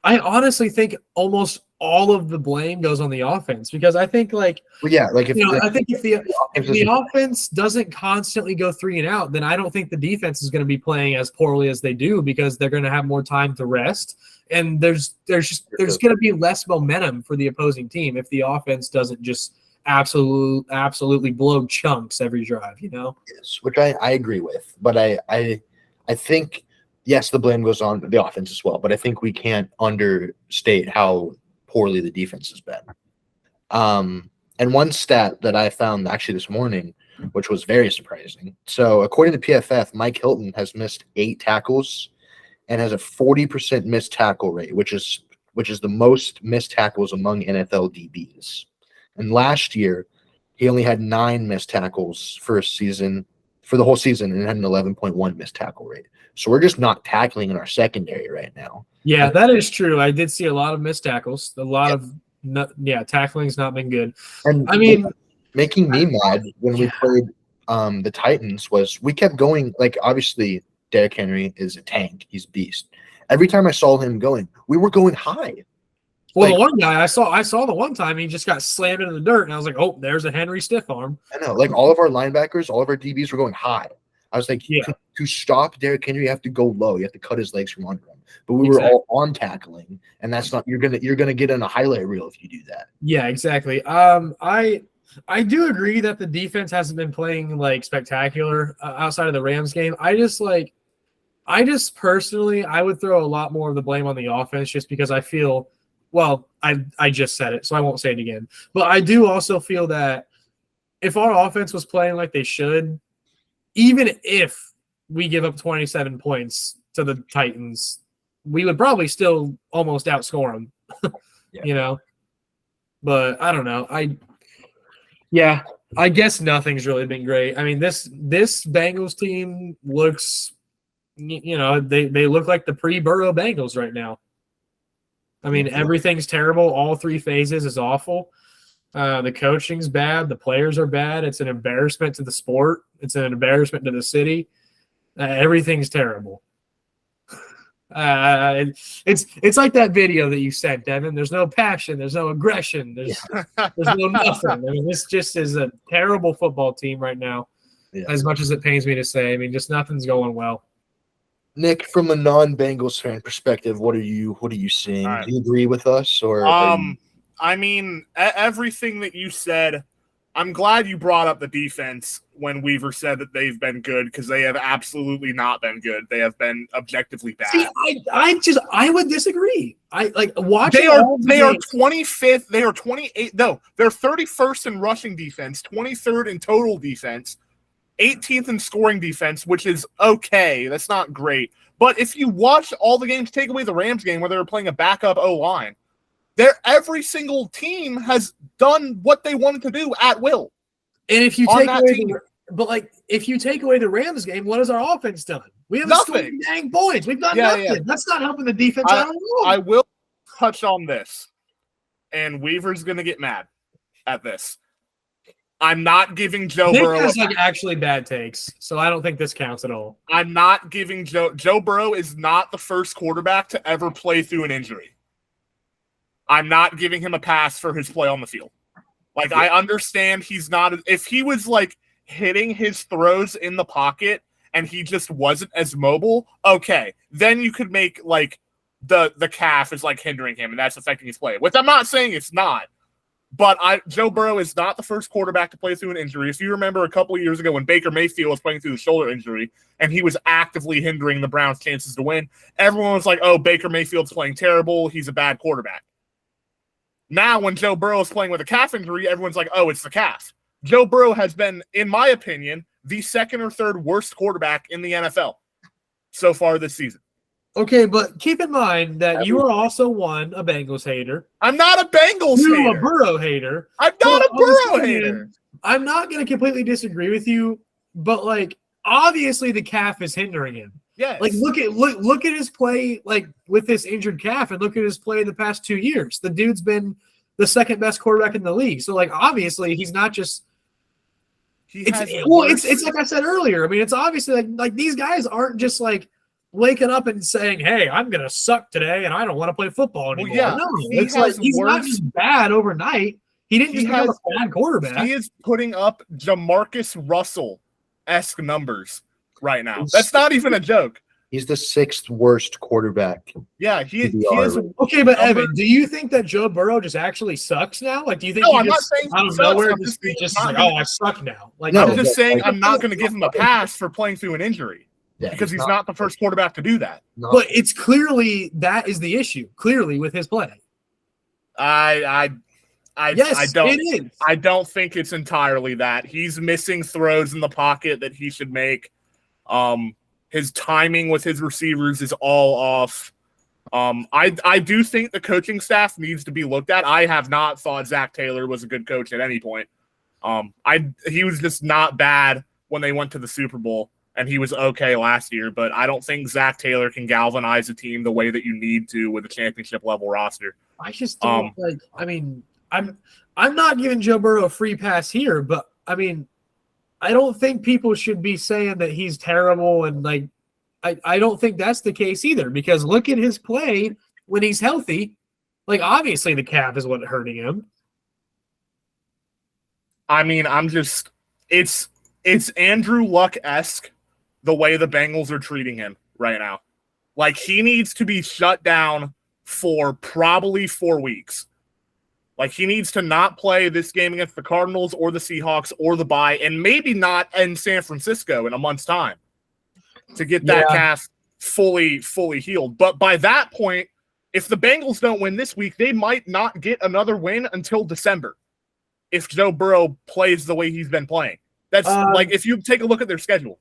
I honestly think almost all of the blame goes on the offense, because I think like, But yeah, like if I think if the if offense doesn't constantly go 3 and out, then I don't think the defense is going to be playing as poorly as they do, because they're going to have more time to rest, and there's going to be less momentum for the opposing team if the offense doesn't just absolutely blow chunks every drive. Yes, which I agree with, but I think yes, the blame goes on the offense as well, but I think we can't understate how poorly the defense has been. And one stat that I found actually this morning, which was very surprising. So according to PFF, Mike Hilton has missed 8 tackles and has a 40% missed tackle rate, which is the most missed tackles among NFL DBs. And last year, he only had 9 missed tackles for the whole season, and had an 11.1 missed tackle rate. So we're just not tackling in our secondary right now. Yeah, that is true. I did see a lot of missed tackles. A lot of tackling's not been good. And I mean, making me mad when we played the Titans was we kept going. Like, obviously, Derrick Henry is a tank. He's a beast. Every time I saw him going, we were going high. Well, the one guy I saw the one time he just got slammed into the dirt, and I was like, "Oh, there's a Henry stiff arm." I know, like all of our linebackers, all of our DBs were going high. I was like, to stop Derrick Henry, you have to go low. You have to cut his legs from under him. But we were all on tackling, and that's not. You're gonna get in a highlight reel if you do that. Yeah, exactly. I do agree that the defense hasn't been playing like spectacular outside of the Rams game. I just personally, I would throw a lot more of the blame on the offense, just because I feel. Well, I just said it, so I won't say it again. But I do also feel that if our offense was playing like they should, even if we give up 27 points to the Titans, we would probably still almost outscore them. Yeah. But I don't know. I guess nothing's really been great. I mean, this Bengals team looks, they look like the pre-Burrow Bengals right now. I mean, everything's terrible. All 3 phases is awful. The coaching's bad. The players are bad. It's an embarrassment to the sport. It's an embarrassment to the city. Everything's terrible. It's like that video that you sent, Devin. There's no passion. There's no aggression. There's no nothing. I mean, this just is a terrible football team right now. Yeah. As much as it pains me to say, I mean, just nothing's going well. Nick, from a non-Bengals fan perspective, what are you seeing? Right. Do you agree with us, or? I mean, everything that you said. I'm glad you brought up the defense when Weaver said that they've been good, because they have absolutely not been good. They have been objectively bad. See, I would disagree. I like watching. They are 25th. They are 28th. No, they're 31st in rushing defense, 23rd in total defense, 18th in scoring defense, which is okay. That's not great. But if you watch all the games, take away the Rams game where they were playing a backup O-line, every single team has done what they wanted to do at will. And if you take away if you take away the Rams game, what has our offense done? We haven't scored dang points. We've done nothing. Yeah. That's not helping the defense out at all. I will touch on this, and Weaver's going to get mad at this. I'm not giving Joe Burrow actually bad takes, so I don't think this counts at all. I'm not giving Joe Burrow is not the first quarterback to ever play through an injury. I'm not giving him a pass for his play on the field. Like, I understand he's not – if he was, like, hitting his throws in the pocket and he just wasn't as mobile, okay. Then you could make, like, the calf is, like, hindering him, and that's affecting his play, which I'm not saying it's not. But Joe Burrow is not the first quarterback to play through an injury. If you remember a couple of years ago when Baker Mayfield was playing through the shoulder injury and he was actively hindering the Browns' chances to win, everyone was like, oh, Baker Mayfield's playing terrible. He's a bad quarterback. Now, when Joe Burrow is playing with a calf injury, everyone's like, oh, it's the calf. Joe Burrow has been, in my opinion, the second or third worst quarterback in the NFL so far this season. Okay, but keep in mind that you are also a Bengals hater. I'm not a Bengals You're hater. a Burrow hater. I'm not a Burrow hater. I'm not going to completely disagree with you, but like obviously the calf is hindering him. Yes. Like look at his play like with this injured calf, and look at his play the past 2 years. The dude's been the second best quarterback in the league. So like obviously he's not just. It's like I said earlier. I mean, it's obviously like these guys aren't just like waking up and saying, "Hey, I'm gonna suck today, and I don't want to play football anymore." Well, yeah, no, it's like he's not just bad overnight. He didn't just become a bad quarterback. He is putting up Jamarcus Russell-esque numbers right now. That's not even a joke. He's the 6th worst quarterback. Yeah, he is. Okay, but Evan, do you think that Joe Burrow just actually sucks now? Like, do you think I'm not saying out of nowhere just like, oh, I suck now? Like, I'm just saying I'm not going to give him a pass for playing through an injury because he's not the first quarterback to do that. No. But it's clearly that is the issue. Clearly with his play. I Yes, it is. I don't think it's entirely that. He's missing throws in the pocket that he should make. His timing with his receivers is all off. I do think the coaching staff needs to be looked at. I have not thought Zach Taylor was a good coach at any point. He was just not bad when they went to the Super Bowl, and he was okay last year. But I don't think Zach Taylor can galvanize a team the way that you need to with a championship level roster. I just don't like. I mean, I'm not giving Joe Burrow a free pass here, but I mean, I don't think people should be saying that he's terrible and like. I don't think that's the case either, because look at his play when he's healthy. Like, obviously the calf is what hurting him. I mean, it's Andrew Luck-esque the way the Bengals are treating him right now. Like, he needs to be shut down for probably 4 weeks. Like, he needs to not play this game against the Cardinals or the Seahawks or the bye, and maybe not in San Francisco in a month's time to get that calf fully healed. But by that point, if the Bengals don't win this week, they might not get another win until December if Joe Burrow plays the way he's been playing. That's like if you take a look at their schedule.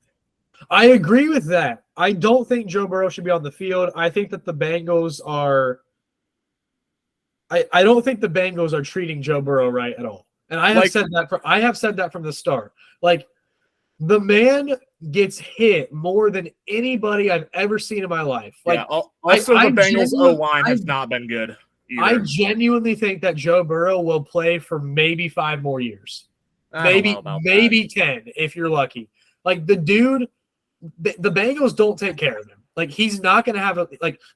I agree with that. I don't think Joe Burrow should be on the field. I think that the Bengals are I don't think the Bengals are treating Joe Burrow right at all. And I have said that from the start. Like, the man gets hit more than anybody I've ever seen in my life. Like, also the Bengals O-line has not been good either. I genuinely think that Joe Burrow will play for maybe 5 more years. Maybe 10 if you're lucky. Like, the dude, the Bengals don't take care of him. Like, he's not going to have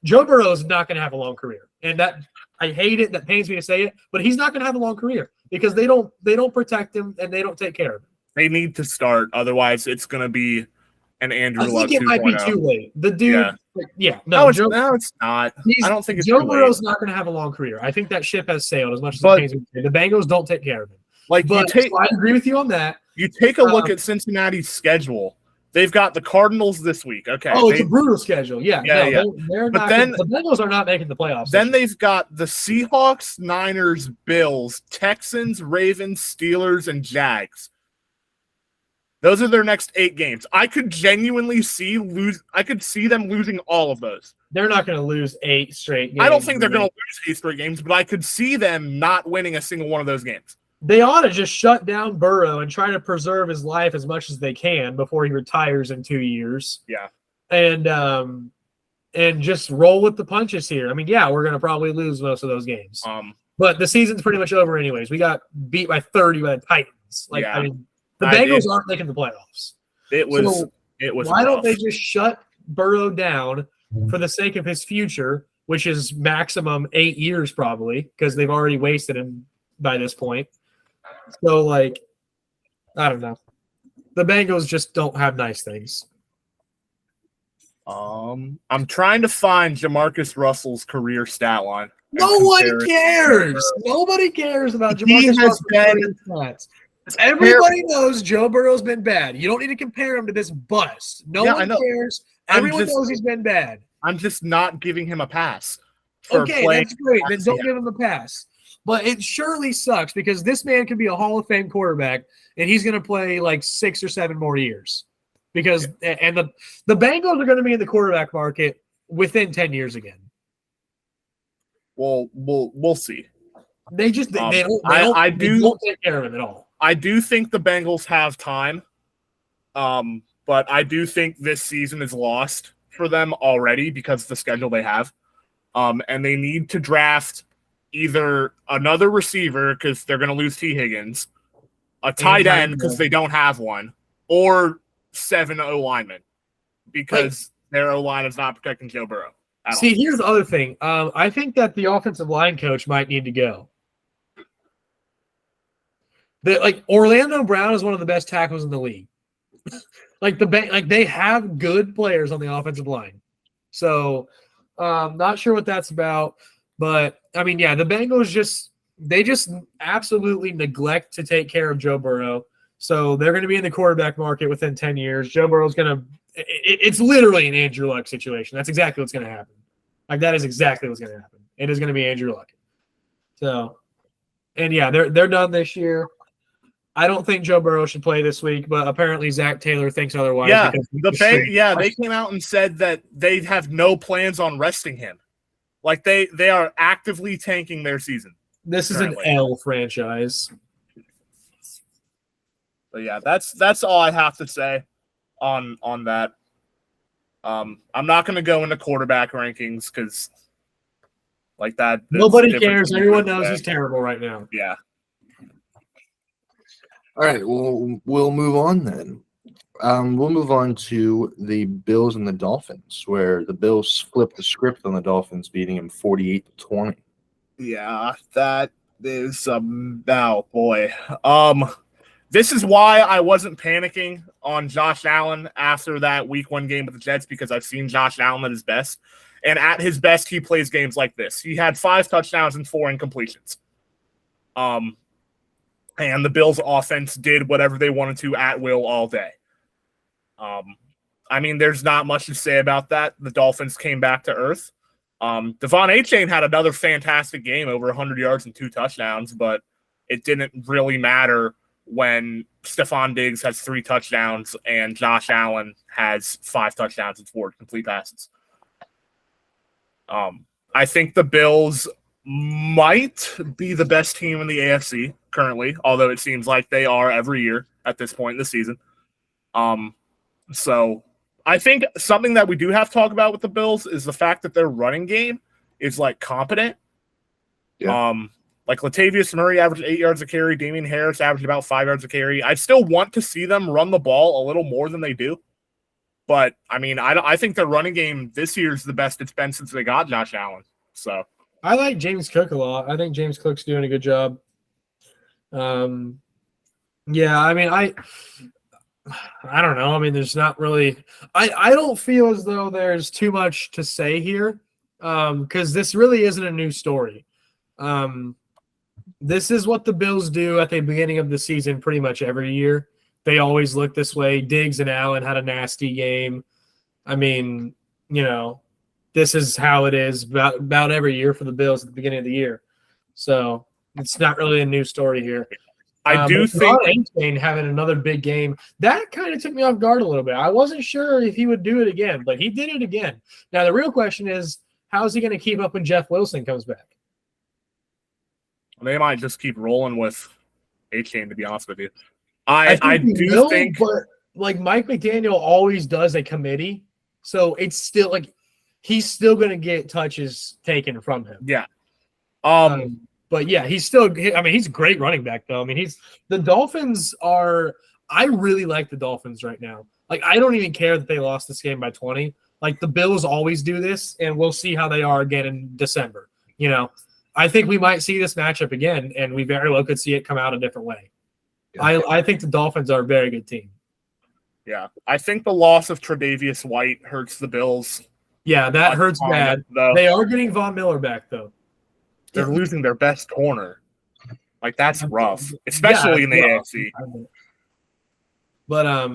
Joe Burrow is not going to have a long career. And that, I hate it. That pains me to say it, but he's not going to have a long career because they don't protect him and they don't take care of him. They need to start. Otherwise, it's going to be an Andrew Luck 2.0. I think it might be too late. The dude, it's not. I don't think it's Joe too Burrow's late. not going to have a long career. I think that ship has sailed as much as it pains me to say. The Bengals don't take care of him. I agree with you on that. You take a look at Cincinnati's schedule. They've got the Cardinals this week. Okay. Oh, it's a brutal schedule. Yeah. But then the Bengals are not making the playoffs. Then they've got the Seahawks, Niners, Bills, Texans, Ravens, Steelers, and Jags. Those are their next 8 games. I could genuinely see them losing all of those. They're not going to lose 8 straight games. I don't think they're going to lose 8 straight games, but I could see them not winning a single one of those games. They ought to just shut down Burrow and try to preserve his life as much as they can before he retires in 2 years. Yeah. And just roll with the punches here. I mean, we're going to probably lose most of those games. But the season's pretty much over anyways. We got beat by 30 by the Titans. I mean, the Bengals aren't making the playoffs. It was why rough. don't they just shut Burrow down for the sake of his future, which is maximum 8 years probably, because they've already wasted him by this point. So, I don't know. The Bengals just don't have nice things. I'm trying to find Jamarcus Russell's career stat line. No one cares. Nobody cares about Jamarcus Russell's career stats. Everybody knows Joe Burrow's been bad. You don't need to compare him to this bust. No one cares. Everyone knows he's been bad. I'm just not giving him a pass. Okay, that's great. Then don't give him a pass. But it surely sucks because this man could be a Hall of Fame quarterback, and he's going to play like 6 or 7 more years. Because and the Bengals are going to be in the quarterback market within 10 years again. Well, we'll see. They just they don't take care of him at all. I do think the Bengals have time, but I do think this season is lost for them already because of the schedule they have, and they need to draft either another receiver because they're going to lose T. Higgins, a tight end because they don't have one, or 7 O-linemen because their O-line is not protecting Joe Burrow. See, here's the other thing. I think that the offensive line coach might need to go. Orlando Brown is one of the best tackles in the league. They have good players on the offensive line. So, not sure what that's about. But I mean, yeah, the Bengals just absolutely neglect to take care of Joe Burrow. So they're going to be in the quarterback market within 10 years. Joe Burrow's going to it's literally an Andrew Luck situation. That's exactly what's going to happen. That is exactly what's going to happen. It is going to be Andrew Luck. So, and yeah, they're done this year. I don't think Joe Burrow should play this week, but apparently Zach Taylor thinks otherwise. Yeah, they came out and said that they have no plans on resting him. Like they are actively tanking their season. This currently. Is an L franchise. But yeah, that's all I have to say on that. I'm not going to go into quarterback rankings because like that. Nobody cares. Everyone knows he's terrible right now. Yeah. All right, we'll move on then. We'll move on to the Bills and the Dolphins, where the Bills flipped the script on the Dolphins, beating them 48-20. Yeah, that is oh boy. This is why I wasn't panicking on Josh Allen after that Week 1 game with the Jets, because I've seen Josh Allen at his best, and at his best, he plays games like this. He had 5 touchdowns and 4 incompletions. And the Bills' offense did whatever they wanted to at will all day. I mean, there's not much to say about that. The Dolphins came back to earth. Devon Achane had another fantastic game, over 100 yards and 2 touchdowns, but it didn't really matter when Stephon Diggs has 3 touchdowns and Josh Allen has 5 touchdowns and 4 complete passes. I think the Bills might be the best team in the AFC currently, although it seems like they are every year at this point in the season. So I think something that we do have to talk about with the Bills is the fact that their running game is like competent. Yeah. Like Latavius Murray averaged 8 yards a carry. Damian Harris averaged about 5 yards a carry. I still want to see them run the ball a little more than they do. But, I mean, I think their running game this year is the best it's been since they got Josh Allen. So I like James Cook a lot. I think James Cook's doing a good job. Yeah, I mean, I don't know. I mean, there's not really – I don't feel as though there's too much to say here because this really isn't a new story. This is what the Bills do at the beginning of the season pretty much every year. They always look this way. Diggs and Allen had a nasty game. I mean, you know, this is how it is about every year for the Bills at the beginning of the year. So it's not really a new story here. I do think Achane having another big game, that kind of took me off guard a little bit. I wasn't sure if he would do it again, but he did it again. Now, the real question is, how is he going to keep up when Jeff Wilson comes back? They might just keep rolling with Achane, to be honest with you. I do think, but like Mike McDaniel always does a committee, so it's still like he's still going to get touches taken from him. Yeah. But yeah, he's still. I mean, he's a great running back, though. I mean, the Dolphins are. I really like the Dolphins right now. Like, I don't even care that they lost this game by 20. Like, the Bills always do this, and we'll see how they are again in December. You know, I think we might see this matchup again, and we very well could see it come out a different way. Yeah. I think the Dolphins are a very good team. Yeah, I think the loss of Tre'Davious White hurts the Bills. Yeah, that hurts bad. They are getting Von Miller back, though. They're losing their best corner. Like, that's rough, especially in the AFC. But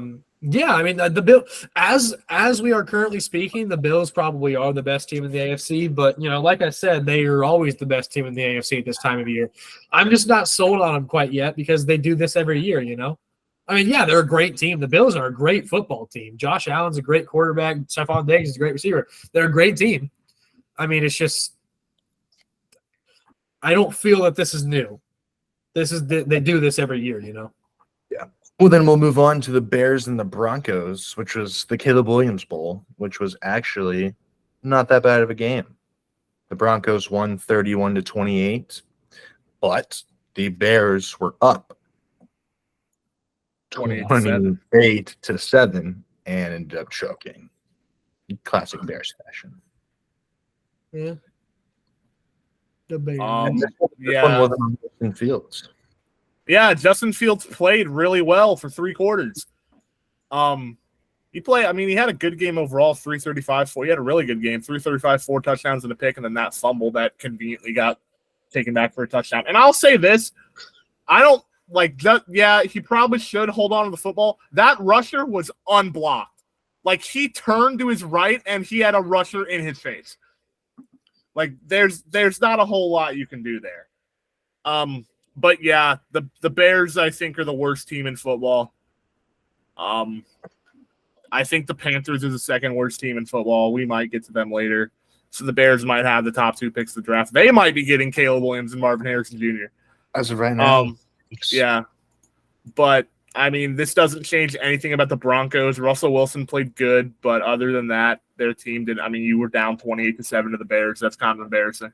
Yeah, I mean the Bill as we are currently speaking, the Bills probably are the best team in the AFC. But like I said, they are always the best team in the AFC at this time of year. I'm just not sold on them quite yet because they do this every year. I mean, yeah, they're a great team. The Bills are a great football team. Josh Allen's a great quarterback. Stephon Diggs is a great receiver. They're a great team. I mean, it's just I don't feel that this is new. They do this every year. Yeah. Well, then we'll move on to the Bears and the Broncos, which was the Caleb Williams Bowl, which was actually not that bad of a game. The Broncos won 31-28, but the Bears were up 28-7 and ended up choking. Classic Bears fashion. Yeah. The Bears. This one wasn't on Justin Fields. Yeah, Justin Fields played really well for 3 quarters. He had a good game overall, 335. He had a really good game, 335, 4 touchdowns and a pick, and then that fumble that conveniently got taken back for a touchdown. And I'll say this, I don't like that. Yeah, he probably should hold on to the football. That rusher was unblocked. Like, he turned to his right and he had a rusher in his face. Like, there's not a whole lot you can do there. But yeah, the Bears, I think, are the worst team in football. I think the Panthers are the second worst team in football. We might get to them later. So the Bears might have the top 2 picks of the draft. They might be getting Caleb Williams and Marvin Harrison Jr. As of right now. Yeah. But, I mean, this doesn't change anything about the Broncos. Russell Wilson played good, but other than that, their team did. I mean, you were down 28-7 to the Bears. That's kind of embarrassing.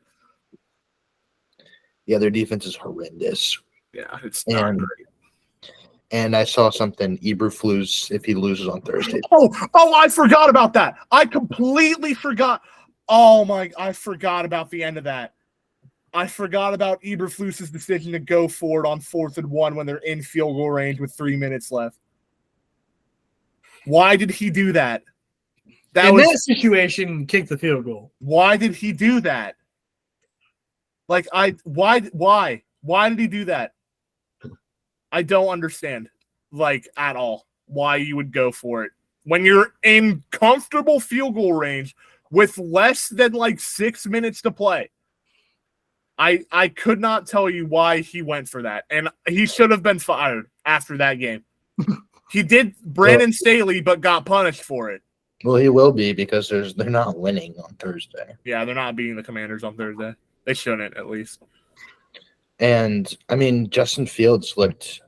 Yeah, their defense is horrendous. Yeah, it's not great. And I saw something, Eberflus, if he loses on Thursday. Oh, I forgot about that. I completely forgot. I forgot about the end of that. I forgot about Eberflus's decision to go for it on 4th and 1 when they're in field goal range with 3 minutes left. Why did he do that? That situation, kick the field goal. Why did he do that? Why did he do that? I don't understand, at all, why you would go for it. When you're in comfortable field goal range with less than 6 minutes to play. I could not tell you why he went for that. And he should have been fired after that game. He did Brandon Staley, but got punished for it. Well, he will be because they're not winning on Thursday. Yeah, they're not beating the Commanders on Thursday. They shouldn't, at least. And, I mean, Justin Fields looked,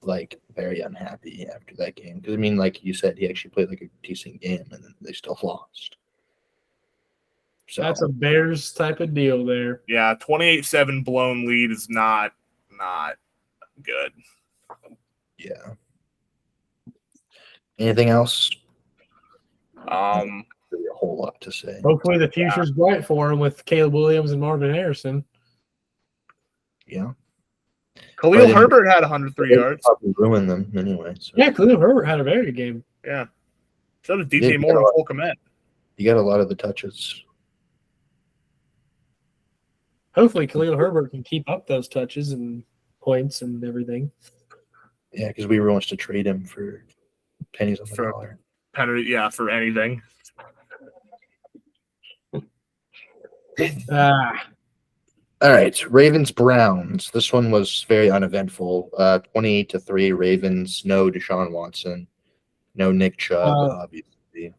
very unhappy after that game. Because, I mean, like you said, he actually played, a decent game, and then they still lost. So that's a Bears type of deal there. Yeah, 28-7 blown lead is not good. Yeah. Anything else? Really a whole lot to say. Hopefully the future's bright for him with Caleb Williams and Marvin Harrison. Yeah. Khalil Herbert had 103 yards. Probably ruined them anyway. So. Yeah, Khalil Herbert had a very good game. Yeah. So did DJ Moore and Cole Kmet. You got a lot of the touches. Hopefully Khalil Herbert can keep up those touches and points and everything. Yeah, because Weaver wants to trade him for pennies on the dollar. Yeah, for anything. All right, Ravens-Browns. This one was very uneventful. 28-3 Ravens. No Deshaun Watson. No Nick Chubb, obviously.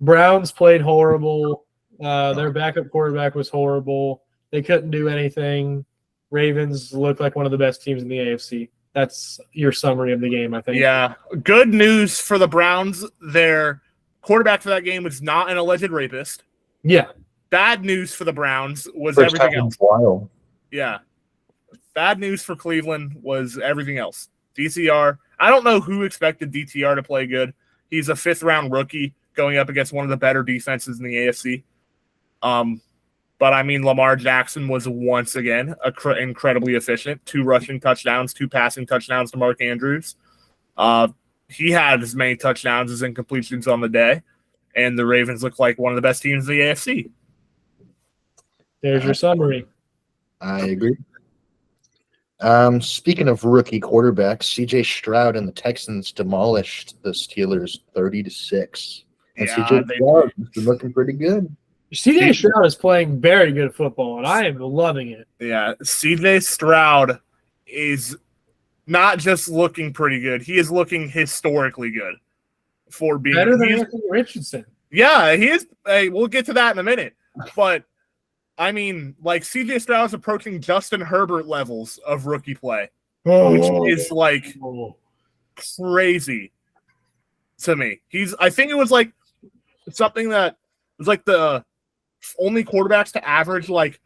Browns played horrible. Their backup quarterback was horrible. They couldn't do anything. Ravens looked like one of the best teams in the AFC. That's your summary of the game, I think. Yeah. Good news for the Browns. Their quarterback for that game was not an alleged rapist. Yeah. Bad news for the Browns was First everything time else. in a while. Yeah. Bad news for Cleveland was everything else. DTR. I don't know who expected DTR to play good. He's a 5th-round rookie going up against one of the better defenses in the AFC. But, I mean, Lamar Jackson was once again incredibly efficient. 2 rushing touchdowns, 2 passing touchdowns to Mark Andrews. He had as many touchdowns as incompletions on the day. And the Ravens look like one of the best teams in the AFC. There's your summary. I agree. Speaking of rookie quarterbacks, CJ Stroud and the Texans demolished the Steelers 30-6. And Yeah, CJ Stroud has been looking pretty good. CJ Stroud is playing very good football, and I am loving it. Yeah, CJ Stroud is not just looking pretty good; he is looking historically good for being Better than Anthony Richardson. Yeah, he is. Hey, we'll get to that in a minute. But I mean, like CJ Stroud is approaching Justin Herbert levels of rookie play, which is like crazy to me. I think it was like something that was like the only quarterbacks to average like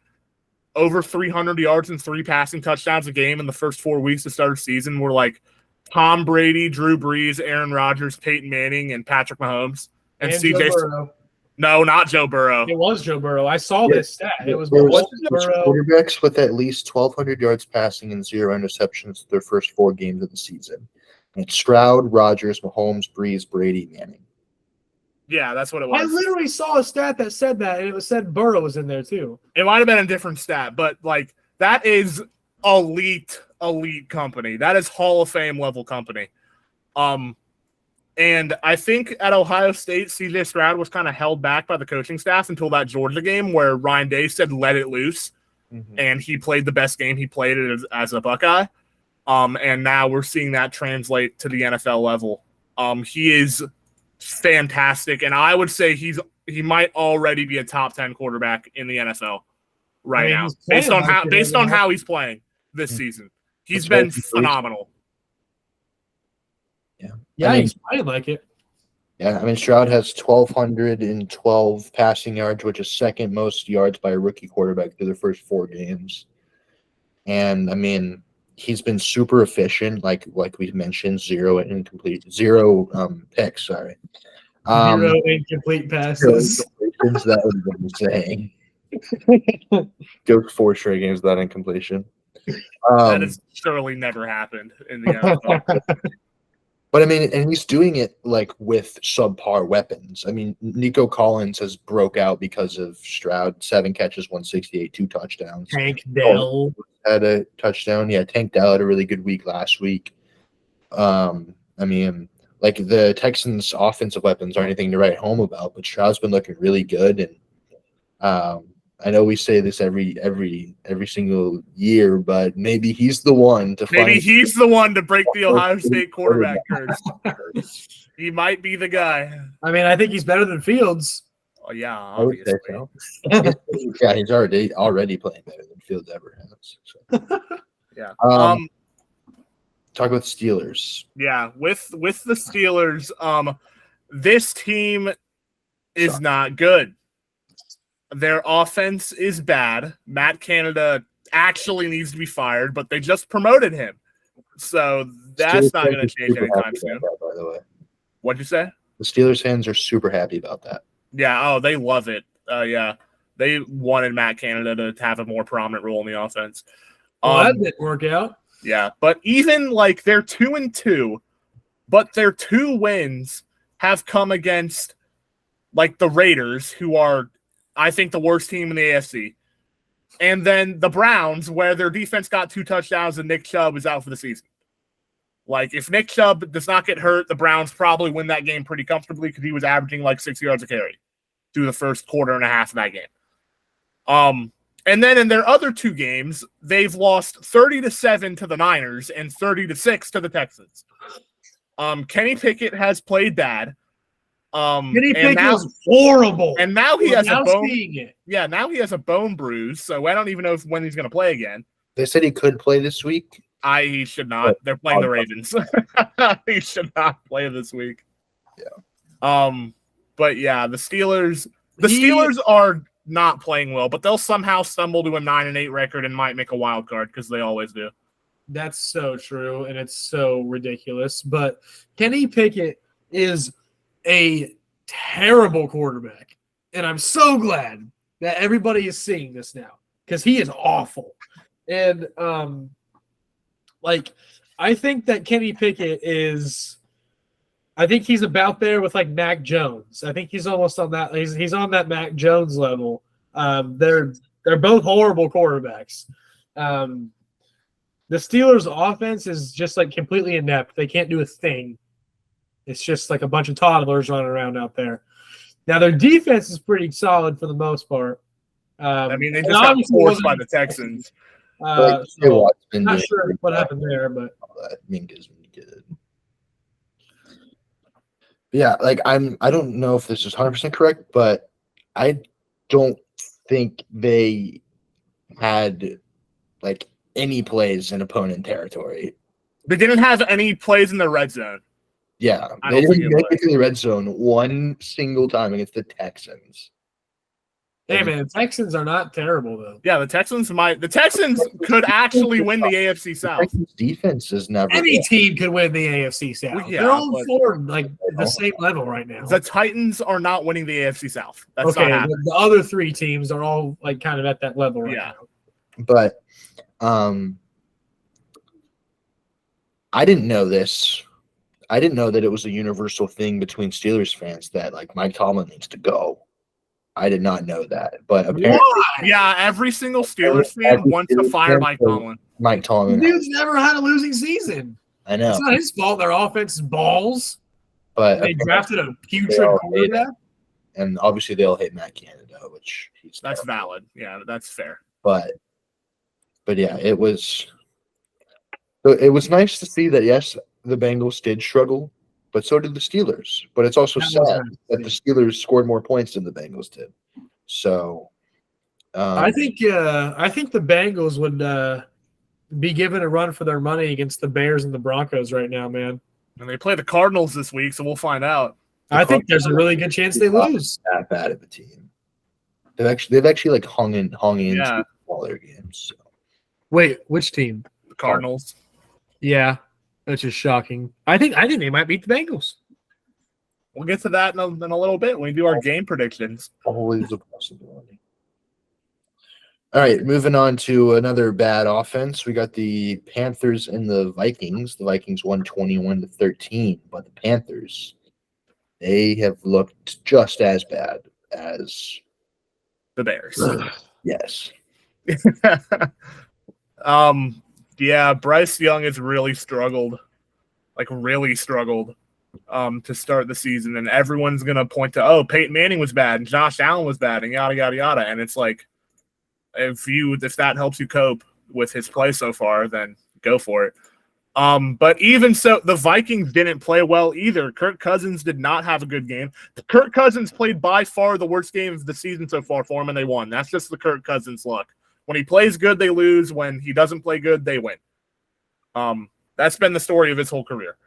over 300 yards and 3 passing touchdowns a game in the first 4 weeks to start the season were like Tom Brady, Drew Brees, Aaron Rodgers, Peyton Manning, and Patrick Mahomes. And CJ Burrow. No, not Joe Burrow. It was Joe Burrow. I saw this stat. It was Burrow. Quarterbacks with at least 1,200 yards passing and 0 interceptions their first 4 games of the season. And it's Stroud, Rodgers, Mahomes, Brees, Brady, Manning. Yeah, that's what it was. I literally saw a stat that said that, and it said Burrow was in there too. It might have been a different stat, but like that is elite company. That is Hall of Fame level company. And I think at Ohio State, CJ Stroud was kind of held back by the coaching staff until that Georgia game where Ryan Day said, let it loose. Mm-hmm. And he played the best game he played as a Buckeye. And now we're seeing that translate to the NFL level. He is fantastic. And I would say he might already be a top 10 quarterback in the NFL now, based on how he's playing this season. He's been phenomenal. Yeah, he's playing like it. Yeah, I mean, Stroud has 1,212 passing yards, which is second most yards by a rookie quarterback through the first 4 games. And, I mean, he's been super efficient, like we mentioned, 0 picks, sorry. 0 incomplete passes. That was what I'm saying. Go 4 straight games without incompletion. That has surely never happened in the NFL. But I mean, and he's doing it like with subpar weapons. I mean, Nico Collins has broke out because of Stroud, 7 catches, 168, 2 touchdowns. Tank Dell had a touchdown. Yeah, Tank Dell had a really good week last week. I mean, like the Texans' offensive weapons aren't anything to write home about, but Stroud's been looking really good. And I know we say this every single year, but maybe he's the one to he's the one to break the Ohio State quarterback curse. He might be the guy. I mean, I think he's better than Fields. Oh yeah, obviously. So. Yeah, he's already playing better than Fields ever has. So. Yeah. Talk about the Steelers. Yeah, with the Steelers, this team is not good. Their offense is bad. Matt Canada actually needs to be fired, but they just promoted him. So that's not going to change anytime soon. By the way. What'd you say? The Steelers fans are super happy about that. Yeah, they love it. Yeah. They wanted Matt Canada to have a more prominent role in the offense. That didn't work out. Yeah, but even like they're 2-2, but their 2 wins have come against like the Raiders, who are I think the worst team in the AFC. And then the Browns, where their defense got 2 touchdowns and Nick Chubb is out for the season. Like, if Nick Chubb does not get hurt, the Browns probably win that game pretty comfortably because he was averaging like 6 yards a carry through the first quarter and a half of that game. And then in their other 2 games, they've lost 30-7 to the Niners and 30-6 to the Texans. Kenny Pickett has played bad. Kenny Pickett's horrible, and now he has a bone. It. Yeah, now he has a bone bruise, so I don't even know when he's going to play again. They said he could play this week. He should not. They're playing the Ravens. He should not play this week. Yeah. But yeah, the Steelers. The Steelers are not playing well, but they'll somehow stumble to a 9-8 record and might make a wild card because they always do. That's so true, and it's so ridiculous. But Kenny Pickett is a terrible quarterback, and I'm so glad that everybody is seeing this now because he is awful. And I think that Kenny Pickett is I think he's about there with like Mac Jones. I think he's almost on that. He's on that Mac Jones level. They're both horrible quarterbacks. The Steelers' offense is just like completely inept. They can't do a thing. It's just like a bunch of toddlers running around out there. Now their defense is pretty solid for the most part. I mean, they and just got obviously forced wasn't- by the Texans. Like, so Watt's been not doing sure pretty what well. happened there, but All that. Minka's been good. Yeah, like I don't know if this is 100% correct, but I don't think they had like any plays in opponent territory. They didn't have any plays in the red zone. Yeah, I they don't think didn't it make was. it to the red zone one single time against the Texans. hey man, the Texans are not terrible though. Yeah, the Texans could actually win the AFC The South. Texans' defense is never. Any team could win the AFC South. Well, yeah, They're on but- four like the same level right now. The Titans are not winning the AFC South. That's Okay, not happening. the other three teams are all like kind of at that level right Yeah. now. But I didn't know this. I didn't know that it was a universal thing between Steelers fans that like Mike Tomlin needs to go. I did not know that, but apparently Why? Yeah, every single Steelers fan Every wants to Steelers fire fan Mike says- Tomlin. Mike The Tomlin. dude's never had a losing season. I know, It's not his fault. Their offense is balls. but They drafted a They putrid all hate quarterback. and obviously they'll hate Matt Canada, which he's That's terrible. valid. Yeah, that's fair. But yeah, it was nice to see that. Yes, the Bengals did struggle, but so did the Steelers. But it's also That was sad nice to that the see. Steelers scored more points than the Bengals did. So I think the Bengals would be given a run for their money against the Bears and the Broncos right now, man. And they play the Cardinals this week, so we'll find out. I think there's a really good chance they lose. that bad of a team. They've actually like hung in Yeah. all their games. So. Wait, which team? The Cardinals. Yeah, that's just shocking. I think they might beat the Bengals. We'll get to that in a little bit when we do our game predictions. Always a possibility. All right, moving on to another bad offense. We got the Panthers and the Vikings. The Vikings won 21-13, but the Panthers, they have looked just as bad as The Bears. yes. Yeah, Bryce Young has really struggled to start the season, and everyone's gonna point to, oh, Peyton Manning was bad and Josh Allen was bad and yada yada yada, and it's like, if that helps you cope with his play so far, then go for it. But even so, the Vikings didn't play well either. Kirk Cousins did not have a good game. Kirk Cousins played by far the worst game of the season so far for him, and they won. That's just the Kirk Cousins luck. When he plays good, they lose. When he doesn't play good, they win. That's been the story of his whole career.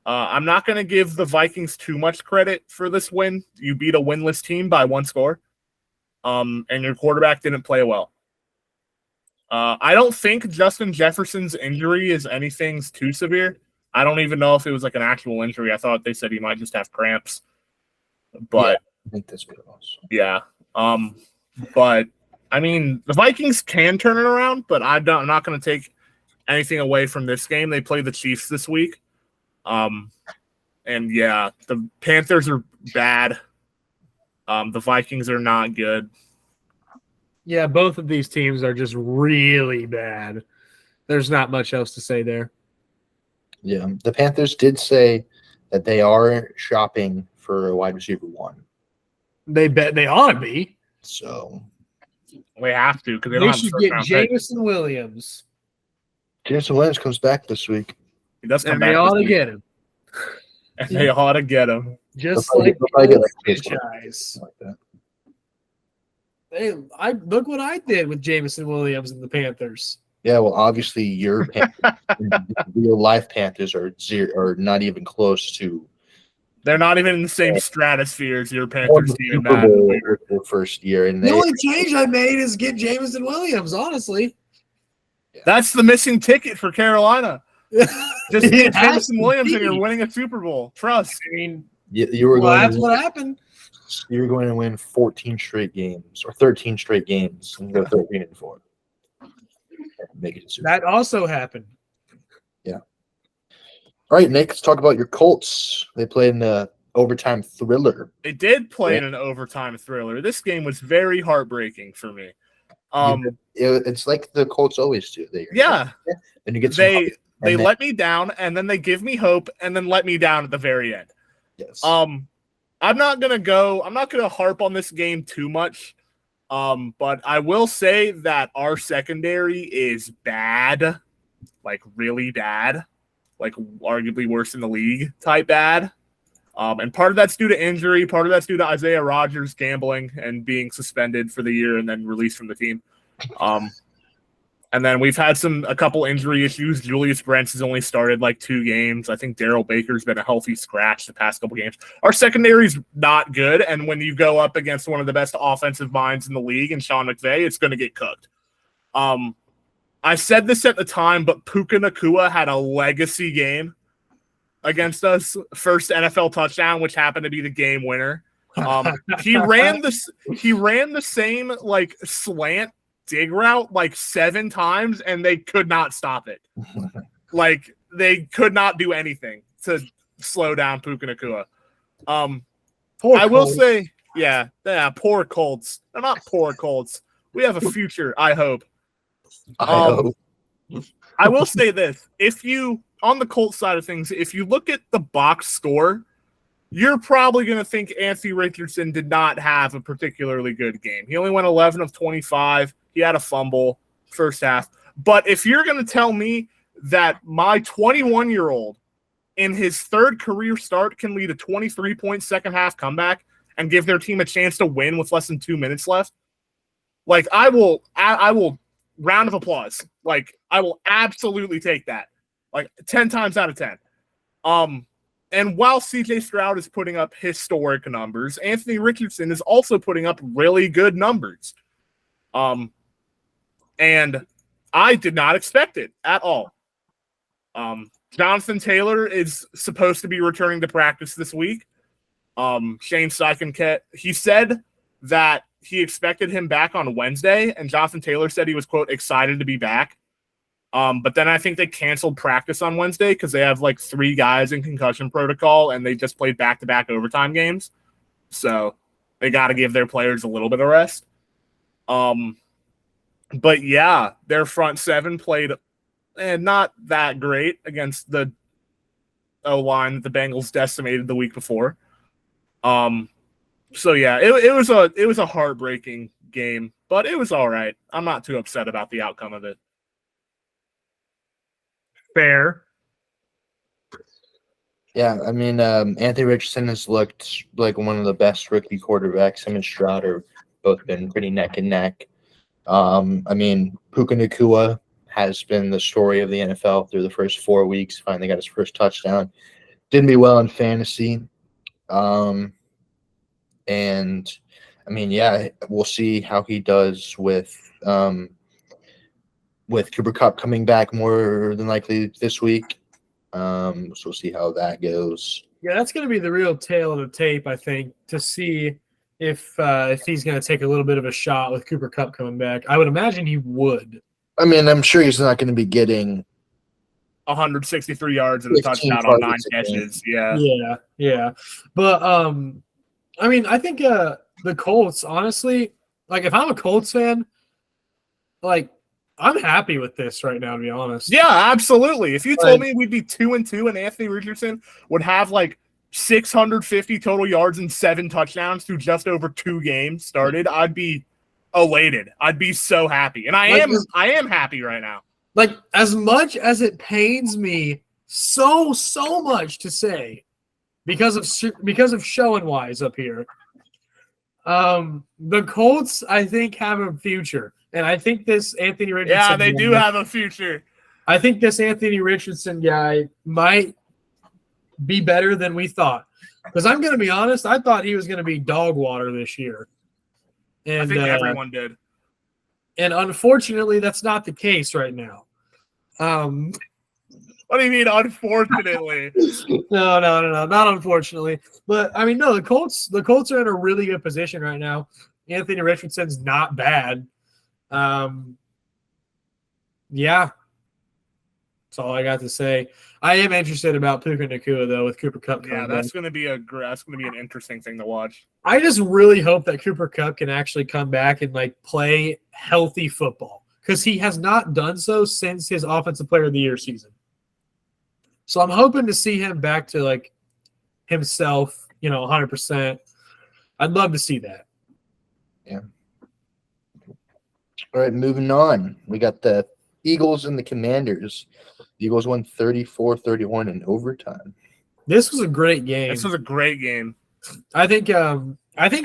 I'm not going to give the Vikings too much credit for this win. You beat a winless team by one score, and your quarterback didn't play well. I don't think Justin Jefferson's injury is anything too severe. I don't even know if it was like an actual injury. I thought they said he might just have cramps. But I think that's what it was. yeah. But I mean, the Vikings can turn it around, but I'm not going to take anything away from this game. They play the Chiefs this week. And yeah, the Panthers are bad. The Vikings are not good. Yeah, both of these teams are just really bad. There's not much else to say there. Yeah, the Panthers did say that they are shopping for a wide receiver one. They bet they ought to be. So We have to because they They don't have a should first get round pick. Jameson Williams, Jameson Williams comes back this week. He does come and back. they ought to this week, get him. and they ought to get him. Just They'll like probably get the like Chase franchise. like that. Hey, look what I did with Jameson Williams and the Panthers. Yeah, well, obviously your real life Panthers are not even close to They're not even in the same stratosphere as your won Panthers the team in Super that. Bowl with their first year, and The they only change I made is get Jameson Williams, honestly. That's the missing ticket for Carolina. Just It get has Jameson to Williams and be. you're winning a Super Bowl. Trust. I mean, you were well, going. that's what happened. You were going to win 14 straight games or 13 straight games and go 13-4. Make it a Super That also happened. All right, Nick, let's talk about your Colts. They played in the overtime thriller. They did play in an overtime thriller. This game was very heartbreaking for me. It's like the Colts always do. Yeah, and you get some they then, let me down, and then they give me hope, and then let me down at the very end. yes. I'm not gonna harp on this game too much. But I will say that our secondary is bad, like really bad, like arguably worse in the league type bad. And part of that's due to injury, part of that's due to Isaiah Rodgers gambling and being suspended for the year and then released from the team. And then we've had a couple injury issues. Julius Brents has only started like 2 games. I think Daryl Baker's been a healthy scratch the past couple games. Our secondary's not good, and when you go up against one of the best offensive minds in the league and Sean McVay, it's going to get cooked. I said this at the time, but Puka Nacua had a legacy game against us. First NFL touchdown, which happened to be the game winner. He ran the same like slant dig route like 7 times, and they could not stop it. Like they could not do anything to slow down Puka Nacua. I will say, yeah, poor Colts. They're not poor Colts. We have a future, I hope. I will say this: if you on the Colts side of things, if you look at the box score, you're probably going to think Anthony Richardson did not have a particularly good game. He only went 11 of 25. He had a fumble first half. But if you're going to tell me that my 21-year-old in his 3rd career start can lead a 23-point second half comeback and give their team a chance to win with less than 2 minutes left, like I will round of applause. Like I will absolutely take that. Like 10 times out of 10. And while CJ Stroud is putting up historic numbers, Anthony Richardson is also putting up really good numbers. And I did not expect it at all. Jonathan Taylor is supposed to be returning to practice this week. Shane Steichen, he said that he expected him back on Wednesday, and Jonathan Taylor said he was, quote, excited to be back. But then I think they canceled practice on Wednesday because they have like 3 guys in concussion protocol, and they just played back-to-back overtime games. So they got to give their players a little bit of rest. But yeah, their front 7 played not that great against the O-line that the Bengals decimated the week before. So yeah, it was a heartbreaking game, but it was all right. I'm not too upset about the outcome of it. Fair. Yeah, I mean, Anthony Richardson has looked like one of the best rookie quarterbacks. Him and Stroud are both been pretty neck and neck. I mean, Puka Nacua has been the story of the NFL through the first 4 weeks. Finally got his first touchdown. Didn't do well in fantasy. And I mean, yeah, we'll see how he does with Cooper Kupp coming back more than likely this week. So we'll see how that goes. Yeah, that's going to be the real tail of the tape, I think, to see if he's going to take a little bit of a shot with Cooper Kupp coming back. I would imagine he would. I mean, I'm sure he's not going to be getting 163 yards and a touchdown on 9 catches. Yeah. But I mean, I think the Colts, honestly, like if I'm a Colts fan, like I'm happy with this right now, to be honest. Yeah, absolutely. If you told me we'd be 2-2 and Anthony Richardson would have like 650 total yards and 7 touchdowns through just over 2 games started, I'd be elated. I'd be so happy. And I am happy right now. Like, as much as it pains me so much to say, because of showing wise up here, the Colts, I think, have a future. And I think this Anthony Richardson. Yeah, they do have a future. I think this Anthony Richardson guy might be better than we thought. Because I'm going to be honest, I thought he was going to be dog water this year. And I think everyone did. And unfortunately, that's not the case right now. What do you mean, unfortunately? No, not unfortunately. But I mean, no, the Colts are in a really good position right now. Anthony Richardson's not bad. Yeah. That's all I got to say. I am interested about Puka Nacua though with Cooper Kupp. Yeah, that's going to be an interesting thing to watch. I just really hope that Cooper Kupp can actually come back and like play healthy football because he has not done so since his Offensive Player of the Year season. So I'm hoping to see him back to like himself, 100%. I'd love to see that. Yeah. All right, moving on. We got the Eagles and the Commanders. The Eagles won 34-31 in overtime. This was a great game. This was a great game. I think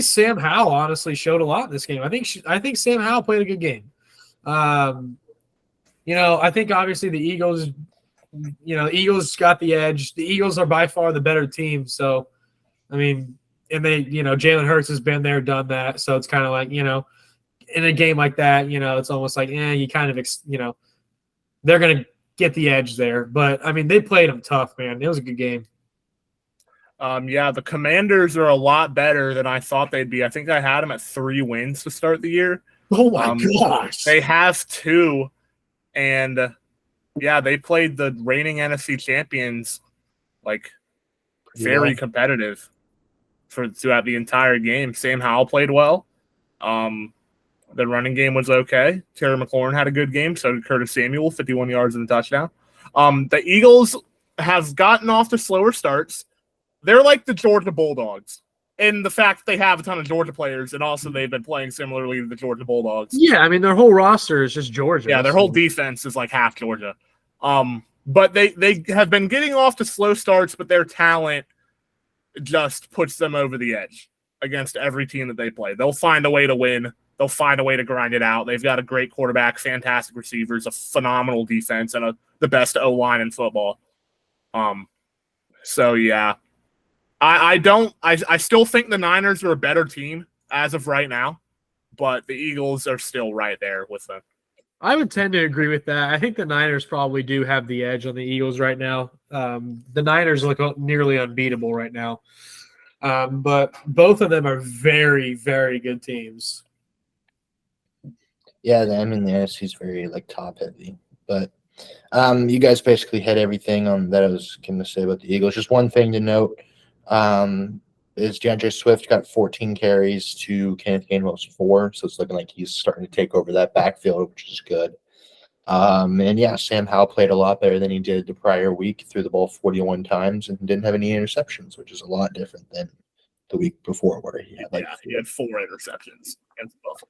Sam Howell honestly showed a lot in this game. I think Sam Howell played a good game. I think obviously the Eagles, the Eagles got the edge. The Eagles are by far the better team. So, I mean, and they, Jalen Hurts has been there, done that. So it's kind of like, in a game like that, it's almost like, you kind of, they're going to get the edge there. But, I mean, they played them tough, man. It was a good game. The Commanders are a lot better than I thought they'd be. I think I had them at 3 wins to start the year. Oh, my gosh. They have 2. And, they played the reigning NFC champions, very competitive throughout the entire game. Sam Howell played well. The running game was okay. Terry McLaurin had a good game. So did Curtis Samuel, 51 yards and a touchdown. The Eagles have gotten off to slower starts. They're like the Georgia Bulldogs in the fact that they have a ton of Georgia players, and also they've been playing similarly to the Georgia Bulldogs. Yeah, I mean, their whole roster is just Georgia. Yeah, their whole defense is like half Georgia. But they have been getting off to slow starts, but their talent just puts them over the edge against every team that they play. They'll find a way to win. They'll find a way to grind it out. They've got a great quarterback, fantastic receivers, a phenomenal defense, and the best O-line in football. I still think the Niners are a better team as of right now, but the Eagles are still right there with them. I would tend to agree with that. I think the Niners probably do have the edge on the Eagles right now. The Niners look nearly unbeatable right now. But both of them are very, very good teams. Yeah, the NFC is very top heavy. But you guys basically had everything on that I was going to say about the Eagles. Just one thing to note is DeAndre Swift got 14 carries to Kenneth Gainwell's 4, so it's looking like he's starting to take over that backfield, which is good. Sam Howell played a lot better than he did the prior week, threw the ball 41 times and didn't have any interceptions, which is a lot different than the week before where he had he had 4 interceptions against Buffalo.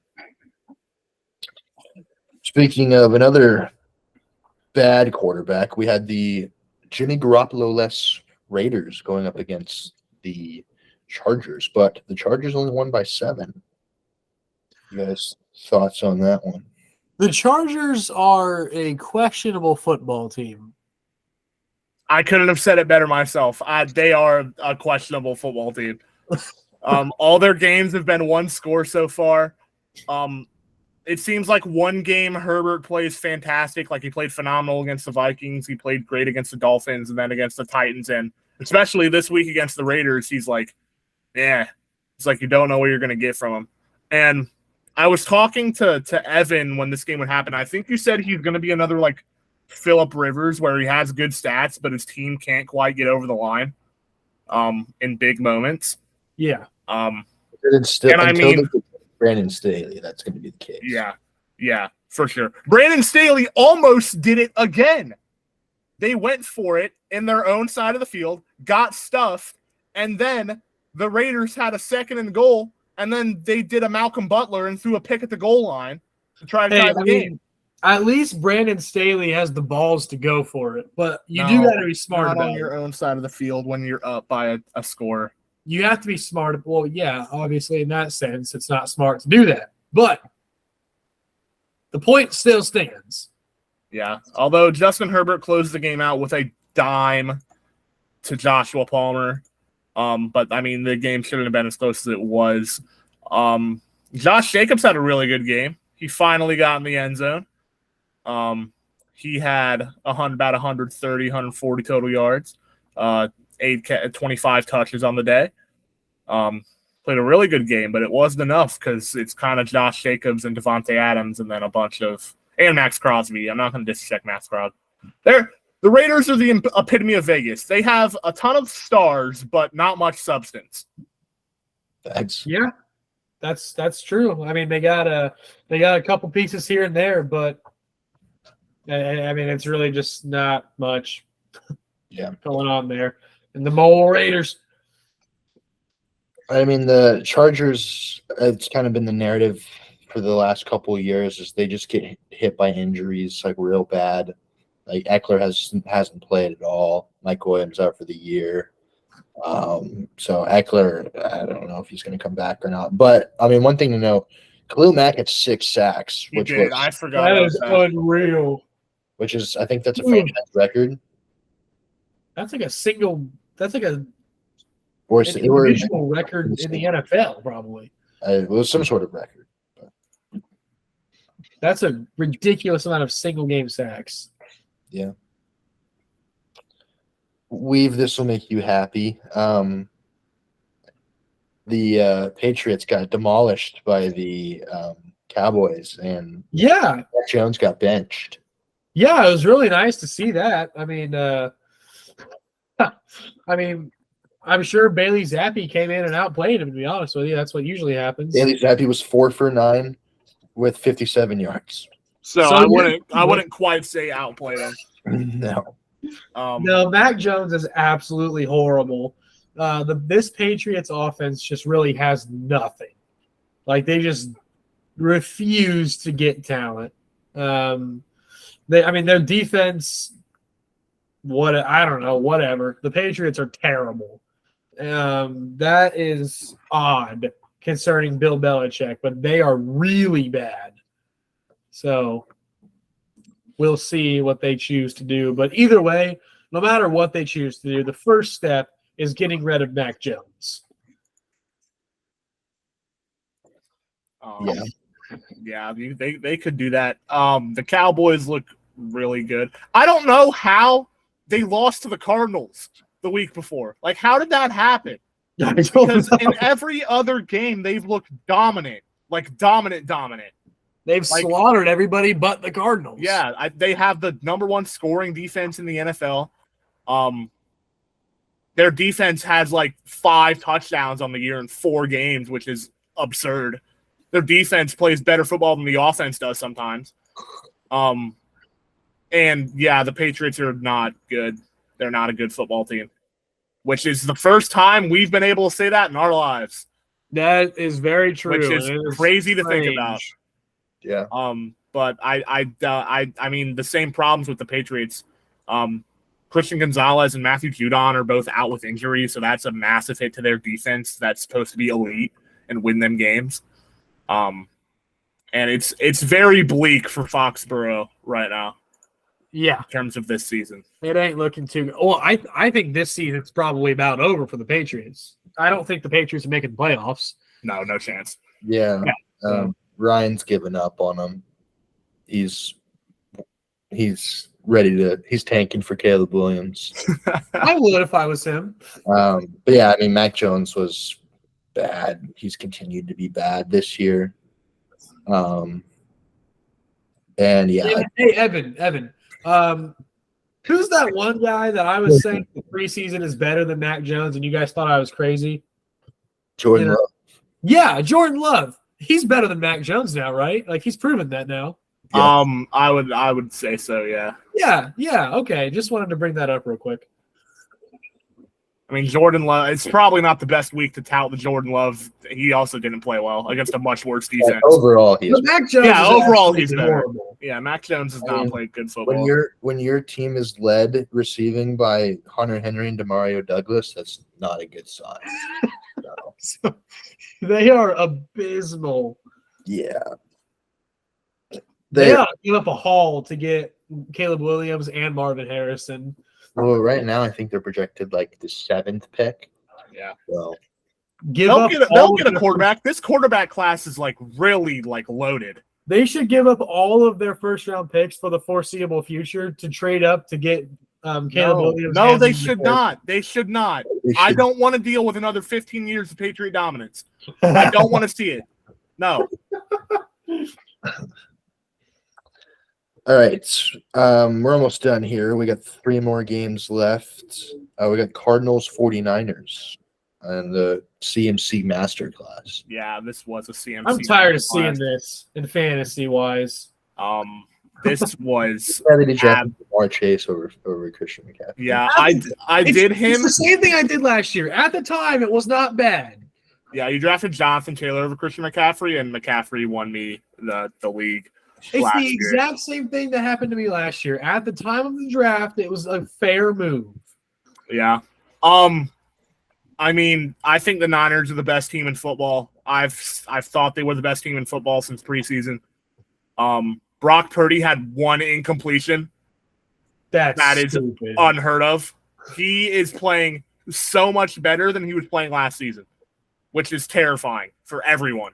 Speaking of another bad quarterback, we had the Jimmy Garoppolo-less Raiders going up against the Chargers, but the Chargers only won by 7. You guys' thoughts on that one? The Chargers are a questionable football team. I couldn't have said it better myself. They are a questionable football team. All their games have been 1 score so far. It seems like one game Herbert plays fantastic. Like he played phenomenal against the Vikings. He played great against the Dolphins and then against the Titans. And especially this week against the Raiders, he's like, it's like you don't know what you're going to get from him. And I was talking to Evan when this game would happen. I think you said he's going to be another like Phillip Rivers where he has good stats, but his team can't quite get over the line in big moments. Yeah. Brandon Staley, that's going to be the case. Yeah, for sure. Brandon Staley almost did it again. They went for it in their own side of the field, got stuffed, and then the Raiders had a 2nd and goal, and then they did a Malcolm Butler and threw a pick at the goal line to try to tie the game. At least Brandon Staley has the balls to go for it, but you do got to be smart not about on your own side of the field when you're up by a score. You have to be smart. Well, yeah, obviously in that sense, it's not smart to do that. But the point still stands. Yeah, although Justin Herbert closed the game out with a dime to Joshua Palmer. But, I mean, the game shouldn't have been as close as it was. Josh Jacobs had a really good game. He finally got in the end zone. He had about 130, 140 total yards. 25 touches on the day. Played a really good game, but it wasn't enough because it's kind of Josh Jacobs and Devontae Adams and then and Max Crosby. I'm not going to disrespect Max Crosby. The Raiders are the epitome of Vegas. They have a ton of stars, but not much substance. Thanks. Yeah. That's true. I mean, they got a couple pieces here and there, but I mean, it's really just not much going on there. And the Mole Raiders. I mean, the Chargers, it's kind of been the narrative for the last couple of years is they just get hit by injuries like real bad. Like Eckler hasn't played at all. Mike Williams out for the year. So Eckler, I don't know if he's going to come back or not. But I mean, one thing to note, Khalil Mack had 6 sacks, He did. I forgot. That is unreal. Which is, I think that's a franchise record. That's like a single. That's like a Or individual record in the NFL, probably. It was some sort of record. That's a ridiculous amount of single game sacks. Yeah. Weave, this will make you happy. The Patriots got demolished by the Cowboys, and Mac Jones got benched. Yeah, it was really nice to see that. I mean, I'm sure Bailey Zappi came in and outplayed him. To be honest with you, that's what usually happens. Bailey Zappi was 4 for 9 with 57 yards. So I wouldn't quite say outplayed him. No. No, Mac Jones is absolutely horrible. This Patriots offense just really has nothing. Like they just refuse to get talent. Their defense. I don't know. Whatever. The Patriots are terrible. That is odd concerning Bill Belichick, but they are really bad. So we'll see what they choose to do. But either way, no matter what they choose to do, the first step is getting rid of Mac Jones. They could do that. The Cowboys look really good. I don't know how they lost to the Cardinals the week before. Like, how did that happen? Because in every other game, they've looked dominant. Like, dominant. They've slaughtered everybody but the Cardinals. Yeah, they have the number 1 scoring defense in the NFL. Their defense has like 5 touchdowns on the year in 4 games, which is absurd. Their defense plays better football than the offense does sometimes. And yeah, the Patriots are not good. They're not a good football team, which is the first time we've been able to say that in our lives. That is very true. Which is crazy to think about. Yeah. But I mean, the same problems with the Patriots. Christian Gonzalez and Matthew Judon are both out with injury, so that's a massive hit to their defense that's supposed to be elite and win them games. And it's very bleak for Foxborough right now. Yeah. In terms of this season. It ain't looking too good. Well, I think this season's probably about over for the Patriots. I don't think the Patriots are making the playoffs. No chance. Yeah. Ryan's given up on them. He's ready to – he's tanking for Caleb Williams. I would if I was him. But, yeah, I mean, Mac Jones was bad. He's continued to be bad this year. And, yeah. Hey, Evan. Who's that one guy that I was saying the preseason is better than Mac Jones and you guys thought I was crazy? Jordan Love. Yeah, Jordan Love. He's better than Mac Jones now, right? Like he's proven that now. Yeah. I would say so, yeah. Yeah, okay. Just wanted to bring that up real quick. I mean, Jordan Love, it's probably not the best week to tout the Jordan Love. He also didn't play well against a much worse defense. Overall, he's Mac Jones. Yeah, overall he's better. Horrible. Yeah, Mac Jones has not played good football. When your team is led receiving by Hunter Henry and Demario Douglas, that's not a good sign. No. So, they are abysmal. Yeah. They ought to give up a haul to get Caleb Williams and Marvin Harrison. Well, right now I think they're projected like the 7th pick. Yeah. So they'll get a quarterback. This quarterback class is like really like loaded. They should give up all of their first round picks for the foreseeable future to trade up to get Caleb Williams. No, they should not. They should not. I don't want to deal with another 15 years of Patriot dominance. I don't want to see it. No. All right. We're almost done here. We got 3 more games left. We got Cardinals 49ers. and the CMC Masterclass. Yeah, this was a CMC. I'm tired of seeing class. this in fantasy wise. This was Rather than drafting Jamar Chase over Christian McCaffrey. yeah. I did him. It's the same thing I did last year. At the time, it was not bad. Yeah, you drafted Jonathan Taylor over Christian McCaffrey, and McCaffrey won me the league. It's last the year. exact same thing that happened to me last year. At the time of the draft, it was a fair move. Yeah. I mean, I think the Niners are the best team in football. I've thought they were the best team in football since preseason. Brock Purdy had one incompletion. That is stupid. Unheard of. He is playing so much better than he was playing last season, which is terrifying for everyone.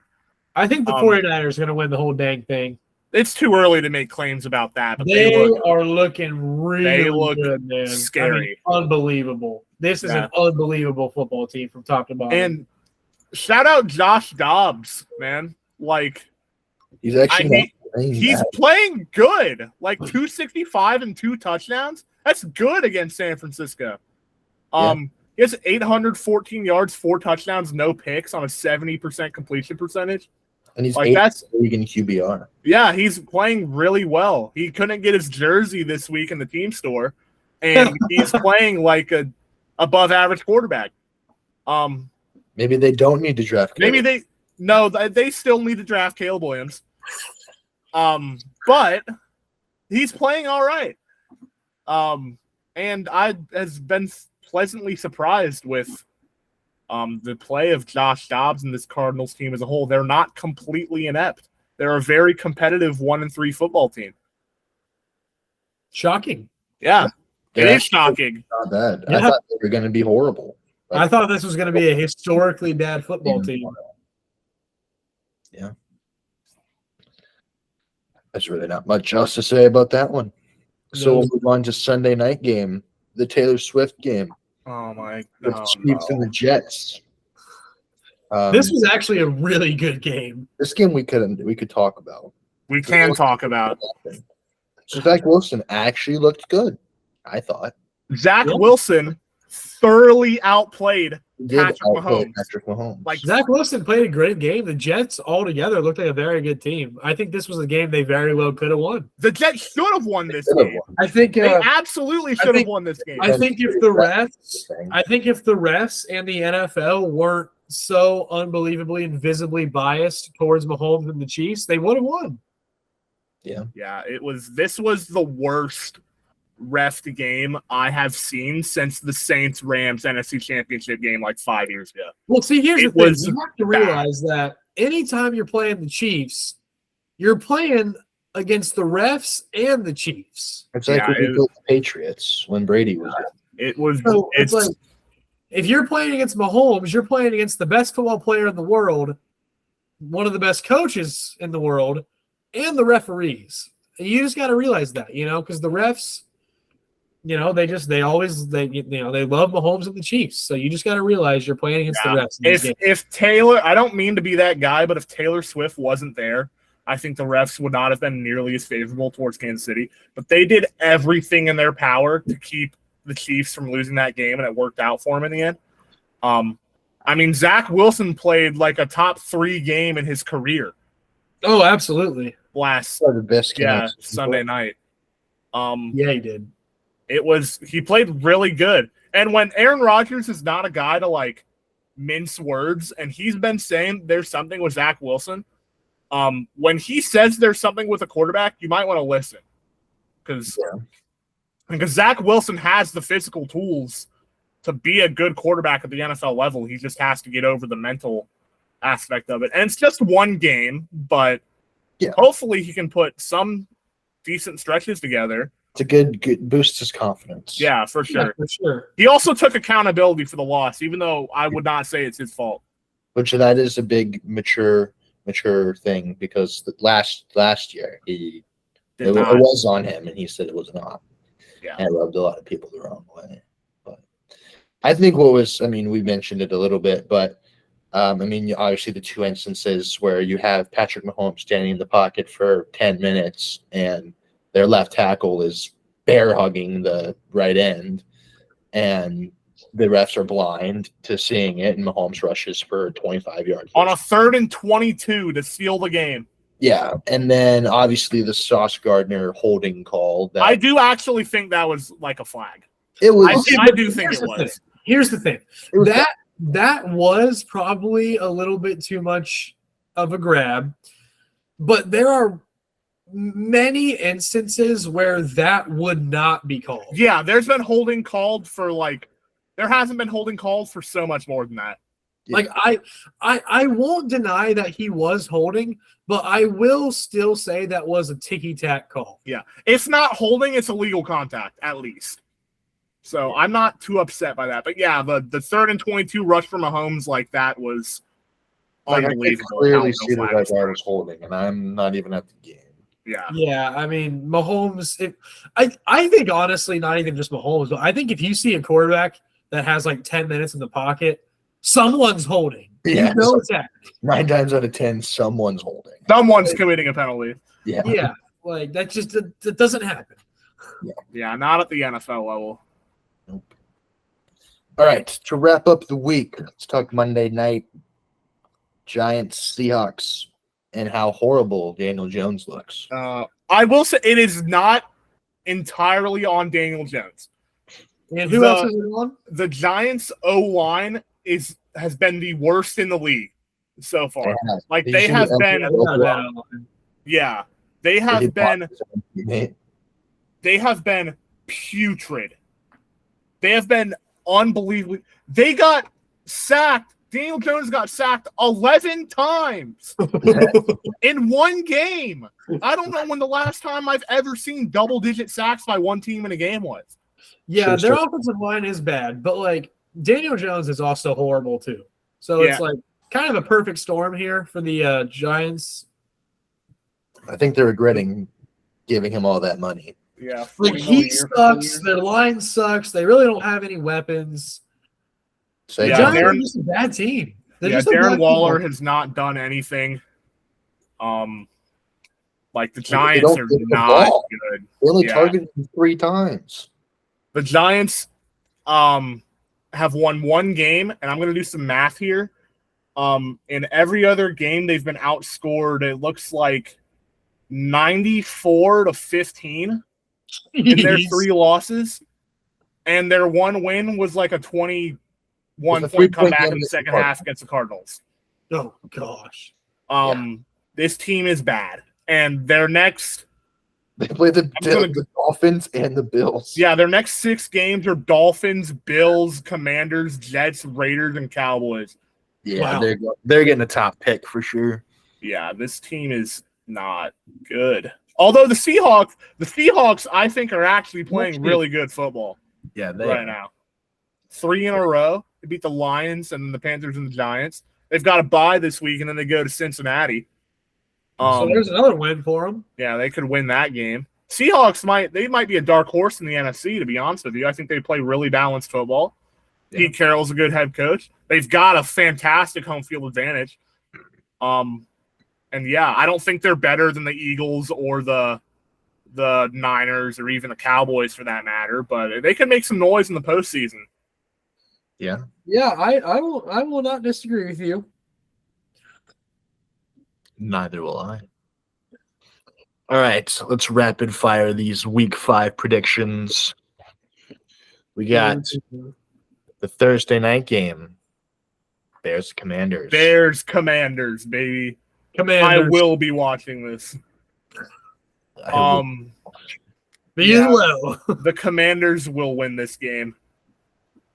I think the 49ers are going to win the whole dang thing. It's too early to make claims about that, but They are looking really look good, man. scary. I mean, unbelievable. This is an unbelievable football team from top to bottom. And shout out Josh Dobbs, man. Like, He's actually he's playing good. Like 265 and 2 touchdowns. That's good against San Francisco. He has 814 yards, 4 touchdowns, no picks on a 70% completion percentage. And he's like that's league in QBR. Yeah, he's playing really well. He couldn't get his jersey this week in the team store, and he's playing like a above average quarterback. Maybe they don't need to draft Caleb. They still need to draft Caleb Williams. But he's playing all right. And I has been pleasantly surprised with the play of Josh Dobbs and this Cardinals team as a whole. They're not completely inept. They're a very competitive 1-3 football team. Shocking. Yeah, it is shocking. Not bad. Yeah. I thought they were going to be horrible. I thought this was going to be a historically bad football team. Yeah. There's really not much else to say about that one. So we'll move on to Sunday night game, the Taylor Swift game. Oh my The Chiefs and the Jets. This was actually a really good game. This game we could talk about. We can talk about. So Zach Wilson actually looked good, I thought. Zach Wilson thoroughly outplayed Patrick Mahomes. Like Zach Wilson played a great game. The Jets altogether looked like a very good team. I think this was a game they very well could have won. The Jets should have won this game. I think they absolutely should have won this game. I think if the refs and the NFL weren't so unbelievably and visibly biased towards Mahomes and the Chiefs, they would have won. Yeah. This was the worst ref game I have seen since the Saints-Rams NFC Championship game like 5 years ago. Well, see, here's the thing. You have to realize that anytime you're playing the Chiefs, you're playing against the refs and the Chiefs. It's like when we built the Patriots when Brady was there. It's like if you're playing against Mahomes, you're playing against the best football player in the world, one of the best coaches in the world, and the referees. And you just got to realize that, because the refs, they love Mahomes and the Chiefs. So you just got to realize you're playing against the refs. If Taylor, I don't mean to be that guy, but if Taylor Swift wasn't there, I think the refs would not have been nearly as favorable towards Kansas City. But they did everything in their power to keep the Chiefs from losing that game, and it worked out for them in the end. I mean, Zach Wilson played like a top 3 game in his career. Oh, absolutely. The best game Sunday night. Yeah, he did. He played really good. And when Aaron Rodgers is not a guy to like mince words, and he's been saying there's something with Zach Wilson, when he says there's something with a quarterback, you might want to listen. Because Zach Wilson has the physical tools to be a good quarterback at the NFL level. He just has to get over the mental aspect of it. And it's just one game, but hopefully he can put some decent stretches together. It's a good boost his confidence. Yeah, for sure. Yeah, for sure. He also took accountability for the loss, even though I would not say it's his fault. Which that is a big mature thing, because last year it was on him and he said it was not. Yeah. And it rubbed a lot of people the wrong way. But I think we mentioned it a little bit, but obviously the 2 instances where you have Patrick Mahomes standing in the pocket for 10 minutes and their left tackle is bear hugging the right end, and the refs are blind to seeing it, and Mahomes rushes for 25 yards. On a 3rd and 22 to seal the game. Yeah, and then obviously the Sauce Gardner holding call. That I do actually think that was like a flag. it was. I do think it was. Here's the thing. It was That was probably a little bit too much of a grab, but there are many instances where that would not be called. Yeah, there's been holding called for there hasn't been holding called for so much more than that. Like I won't deny that he was holding, but I will still say that was a ticky-tack call. Yeah. If not holding, it's illegal contact, at least. So I'm not too upset by that. But yeah, the 3rd and 22 rush for Mahomes like that was like, I unbelievable. could clearly How see no that flag was guy thrown. was holding, and I'm not even at the game. Yeah. Yeah, I mean Mahomes. I think honestly, not even just Mahomes, but I think if you see a quarterback that has like 10 minutes in the pocket, someone's holding. Yeah, You know it's happening. 9 times out of 10, someone's holding. Someone's committing a penalty. Yeah. Yeah, like that doesn't happen. Yeah, not at the NFL level. All right, to wrap up the week, let's talk Monday night. Giants, Seahawks, and how horrible Daniel Jones looks. I will say it is not entirely on Daniel Jones. And who The- else is it on? The Giants' O-line has been the worst in the league so far. Like they have been, Yeah, they're not bad on. yeah, they have did been, block his own teammate. they have been putrid. They have been unbelievably. They got sacked. Daniel Jones got sacked 11 times in one game. I don't know when the last time I've ever seen double-digit sacks by one team in a game was. Yeah, Sure, their sure. offensive line is bad, but like Daniel Jones is also horrible too. So Yeah. it's like kind of a perfect storm here for the Giants. I think they're regretting giving him all that money. Yeah, Like 40 he million a year. sucks. Their line sucks. They really don't have any weapons. So Yeah, The Giants Darren- are just a bad team. They're Yeah, just a bad Darren team. Waller has not done anything. Like the They Giants don't are get the not ball. good. they only Yeah. targeted him 3 times. The Giants have won one game, and I'm going to do some math here. In every other game, they've been outscored. It looks like 94-15 in their Jeez. 3 losses, and their one win was like a 21 It was a point 3-point comeback game in the against the second half against the Cardinals. Oh gosh. This team is bad, and their next. They played the gonna- the Dolphins and the Bills. Yeah, their next 6 games are Dolphins, Bills, Commanders, Jets, Raiders, and Cowboys. Yeah, Wow. they're getting a top pick for sure. Yeah, this team is not good. Although the Seahawks, I think, are actually playing really good football Yeah, right now. 3 in a row. They beat the Lions and the Panthers and the Giants. They've got a bye this week, and then they go to Cincinnati. So there's another win for them. Yeah, they could win that game. Seahawks might be a dark horse in the NFC, to be honest with you. I think they play really balanced football. Yeah. Pete Carroll's a good head coach. They've got a fantastic home field advantage. And yeah, I don't think they're better than the Eagles or the Niners or even the Cowboys for that matter, but they can make some noise in the postseason. Yeah. Yeah, I will not disagree with you. Neither will I. All right, so let's rapid fire these week 5 predictions. We got the Thursday night game. Bears Commanders. Bears Commanders, baby. Commanders. I will be watching this. I will- Be yeah. low. The Commanders will win this game.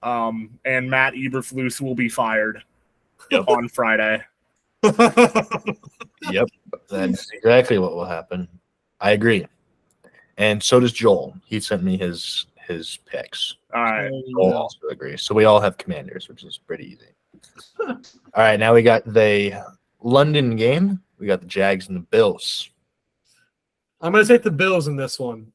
And Matt Eberflus will be fired on Friday. Yep, that's exactly what will happen. I agree. And so does Joel. He sent me his picks. All right. Joel also agrees. So we all have Commanders, which is pretty easy. All right, now we got the London game. We got the Jags and the Bills. I'm going to take the Bills in this one.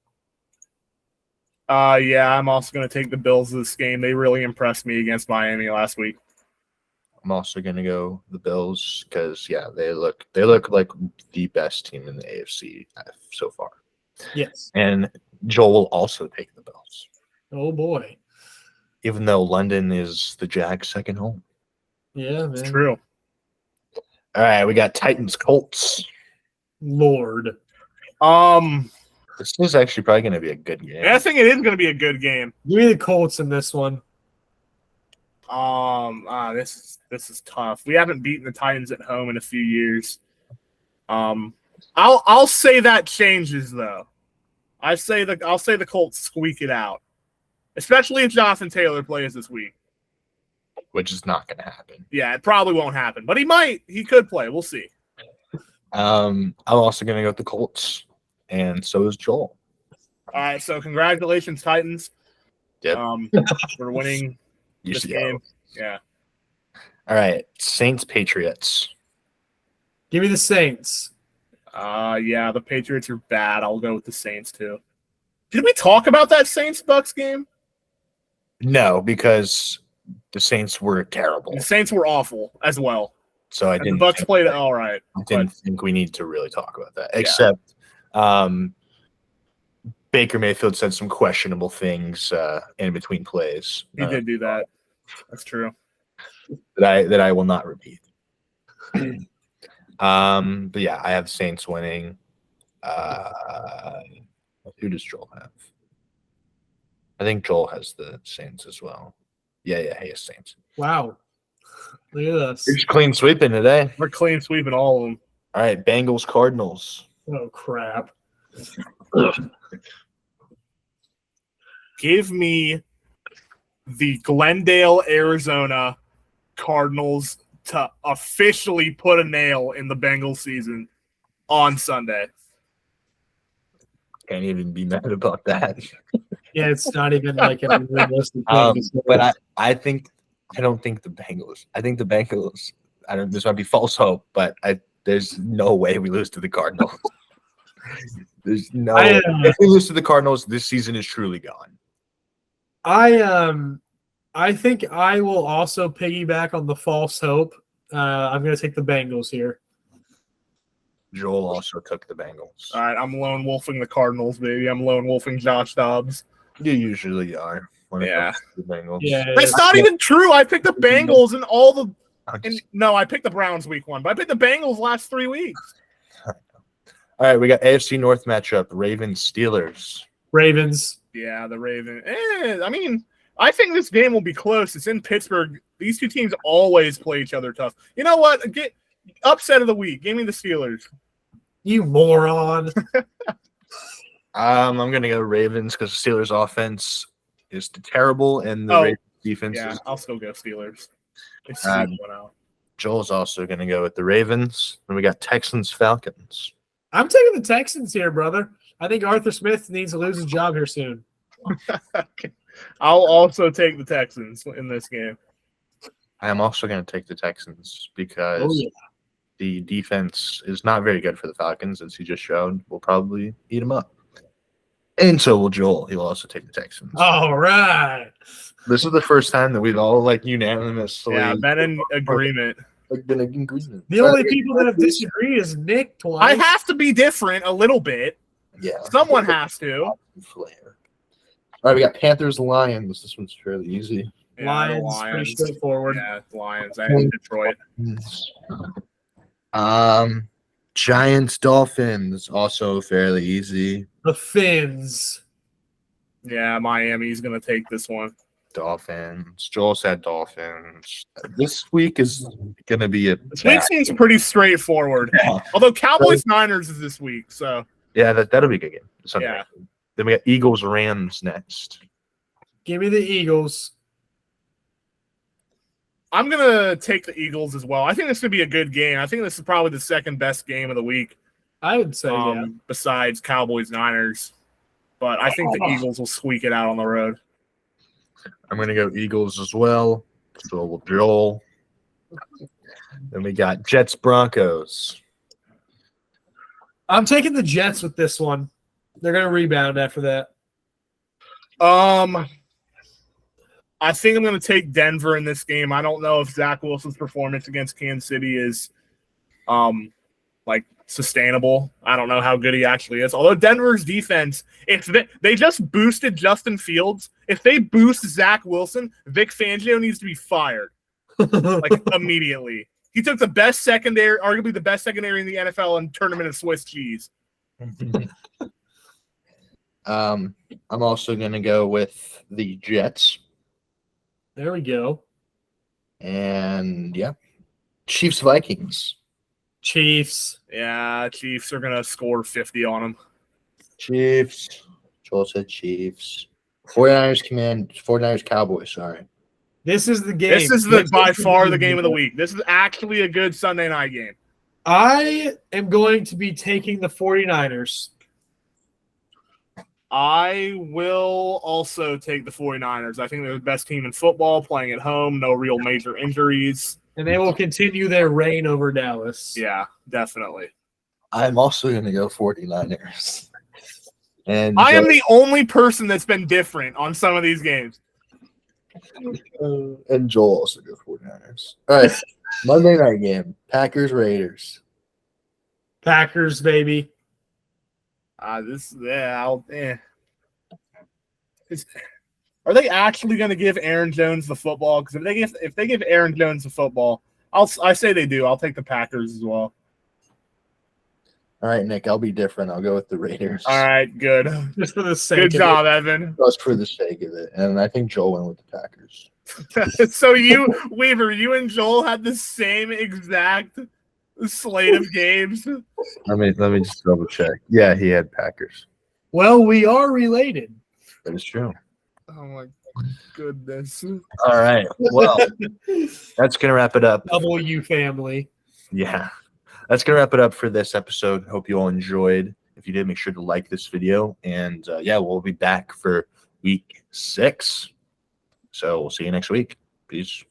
Yeah, I'm also going to take the Bills this game. They really impressed me against Miami last week. I'm also gonna go the Bills because they look like the best team in the AFC so far. Yes. And Joel will also take the Bills. Oh boy. even though London is the Jags' second home. Yeah, It's man. true. All right, we got Titans Colts. Lord. This is actually probably going to be a good game. I think it is going to be a good game. Give me the Colts in this one. This is tough. We haven't beaten the Titans at home in a few years. I'll say that changes though. I'll say the Colts squeak it out, especially if Jonathan Taylor plays this week. Which is not going to happen. Yeah, it probably won't happen, but he might. He could play. We'll see. I'm also going to go with the Colts, and so is Joel. All right, so congratulations, Titans. Yep. For winning this game. Yeah. All right, Saints Patriots. Give me the Saints. Yeah, the Patriots are bad. I'll go with the Saints too. Did we talk about that Saints-Bucks game? No, because the Saints were terrible. The Saints were awful as well. So I And the didn't. Bucks played it all right. I didn't think we need to really talk about that. Yeah. Except, Baker Mayfield said some questionable things in between plays. He did do that. That's true. that I will not repeat. But yeah, I have Saints winning. Who does Joel have? I think Joel has the Saints as well. Yeah, he has Saints. Wow. Look at us. It's clean sweeping today. We're clean sweeping all of them. All right, Bengals Cardinals. Oh, crap. Give me the Glendale, Arizona Cardinals to officially put a nail in the Bengals season on Sunday. Can't even be mad about that. Yeah, it's not even like a realistic thing. But I don't think the Bengals. I think the Bengals. This might be false hope, but there's no way we lose to the Cardinals. There's no. If we lose to the Cardinals, this season is truly gone. I think I will also piggyback on the false hope. I'm going to take the Bengals here. Joel also took the Bengals. All right, I'm lone wolfing the Cardinals, baby. I'm lone wolfing Josh Dobbs. You usually are. When it comes to the Bengals. Yeah, That's not even true. I picked the Bengals and all the. No, I picked the Browns week 1, but I picked the Bengals last 3 weeks. All right, we got AFC North matchup: Ravens Steelers. Ravens. Yeah, the Ravens. I mean, I think this game will be close. It's in Pittsburgh. These two teams always play each other tough. You know what? Get upset of the week. Give me the Steelers. You moron. I'm gonna go Ravens because the Steelers' offense is terrible and the Ravens defense Yeah, is. I'll still go Steelers. Joel's also gonna go with the Ravens, and we got Texans Falcons. I'm taking the Texans here, brother. I think Arthur Smith needs to lose his job here soon. I'll also take the Texans in this game. I am also gonna take the Texans because the defense is not very good for the Falcons, as he just showed. We'll probably eat them up. And so will Joel. He'll also take the Texans. All right. This is the first time that we've all unanimously been in agreement. Been in agreement. The only people that have disagreed is Nick twice. I have to be different a little bit. Yeah. Someone has to. Flair. All right, we got Panthers Lions. This one's fairly easy. Lions, pretty straightforward. Yeah, Lions and Detroit. Giants Dolphins, also fairly easy. The Fins. Yeah, Miami's going to take this one. Dolphins. Joel said Dolphins. This week is going to be This week seems pretty straightforward. Although Cowboys-Niners is this week, so. Yeah, that'll be a good game. Sunday. Yeah. Then we got Eagles-Rams next. Give me the Eagles. I'm going to take the Eagles as well. I think this could be a good game. I think this is probably the second best game of the week. I would say, besides Cowboys-Niners. But I think the Eagles will squeak it out on the road. I'm going to go Eagles as well. So will Joel. Then we got Jets-Broncos. I'm taking the Jets with this one. They're going to rebound after that. I think I'm going to take Denver in this game. I don't know if Zach Wilson's performance against Kansas City is like sustainable. I don't know how good he actually is. Although Denver's defense, if they just boosted Justin Fields, if they boost Zach Wilson, Vic Fangio needs to be fired like immediately. He took the best secondary, arguably the best secondary in the NFL, and turned him into Swiss cheese. I'm also going to go with the Jets. There we go. And, yeah, Chiefs-Vikings. Chiefs. Yeah, Chiefs are gonna score 50 on them. Chiefs. Joel said Chiefs. 49ers Cowboys, sorry. This is the game. This is by far the game of the week. This is actually a good Sunday night game. I am going to be taking the 49ers. I will also take the 49ers. I think they're the best team in football, playing at home, no real major injuries. And they will continue their reign over Dallas. Yeah, definitely. I'm also going to go 49ers. And I am the only person that's been different on some of these games. And Joel also go 49ers. All right, Monday night game, Packers-Raiders. Packers, baby. Are they actually going to give Aaron Jones the football? Because if they give Aaron Jones the football, I say they do. I'll take the Packers as well. All right, Nick, I'll be different. I'll go with the Raiders. All right, good. Just for the sake Good of job, it. Evan. Just for the sake of it. And I think Joel went with the Packers. So Weaver, you and Joel had the same exact slate of games. Let me just double check. Yeah, he had Packers. Well, we are related. That is true. Oh my goodness. All right. Well, that's going to wrap it up. W family. Yeah. That's going to wrap it up for this episode. Hope you all enjoyed. If you did, make sure to like this video. And, we'll be back for week 6. So we'll see you next week. Peace.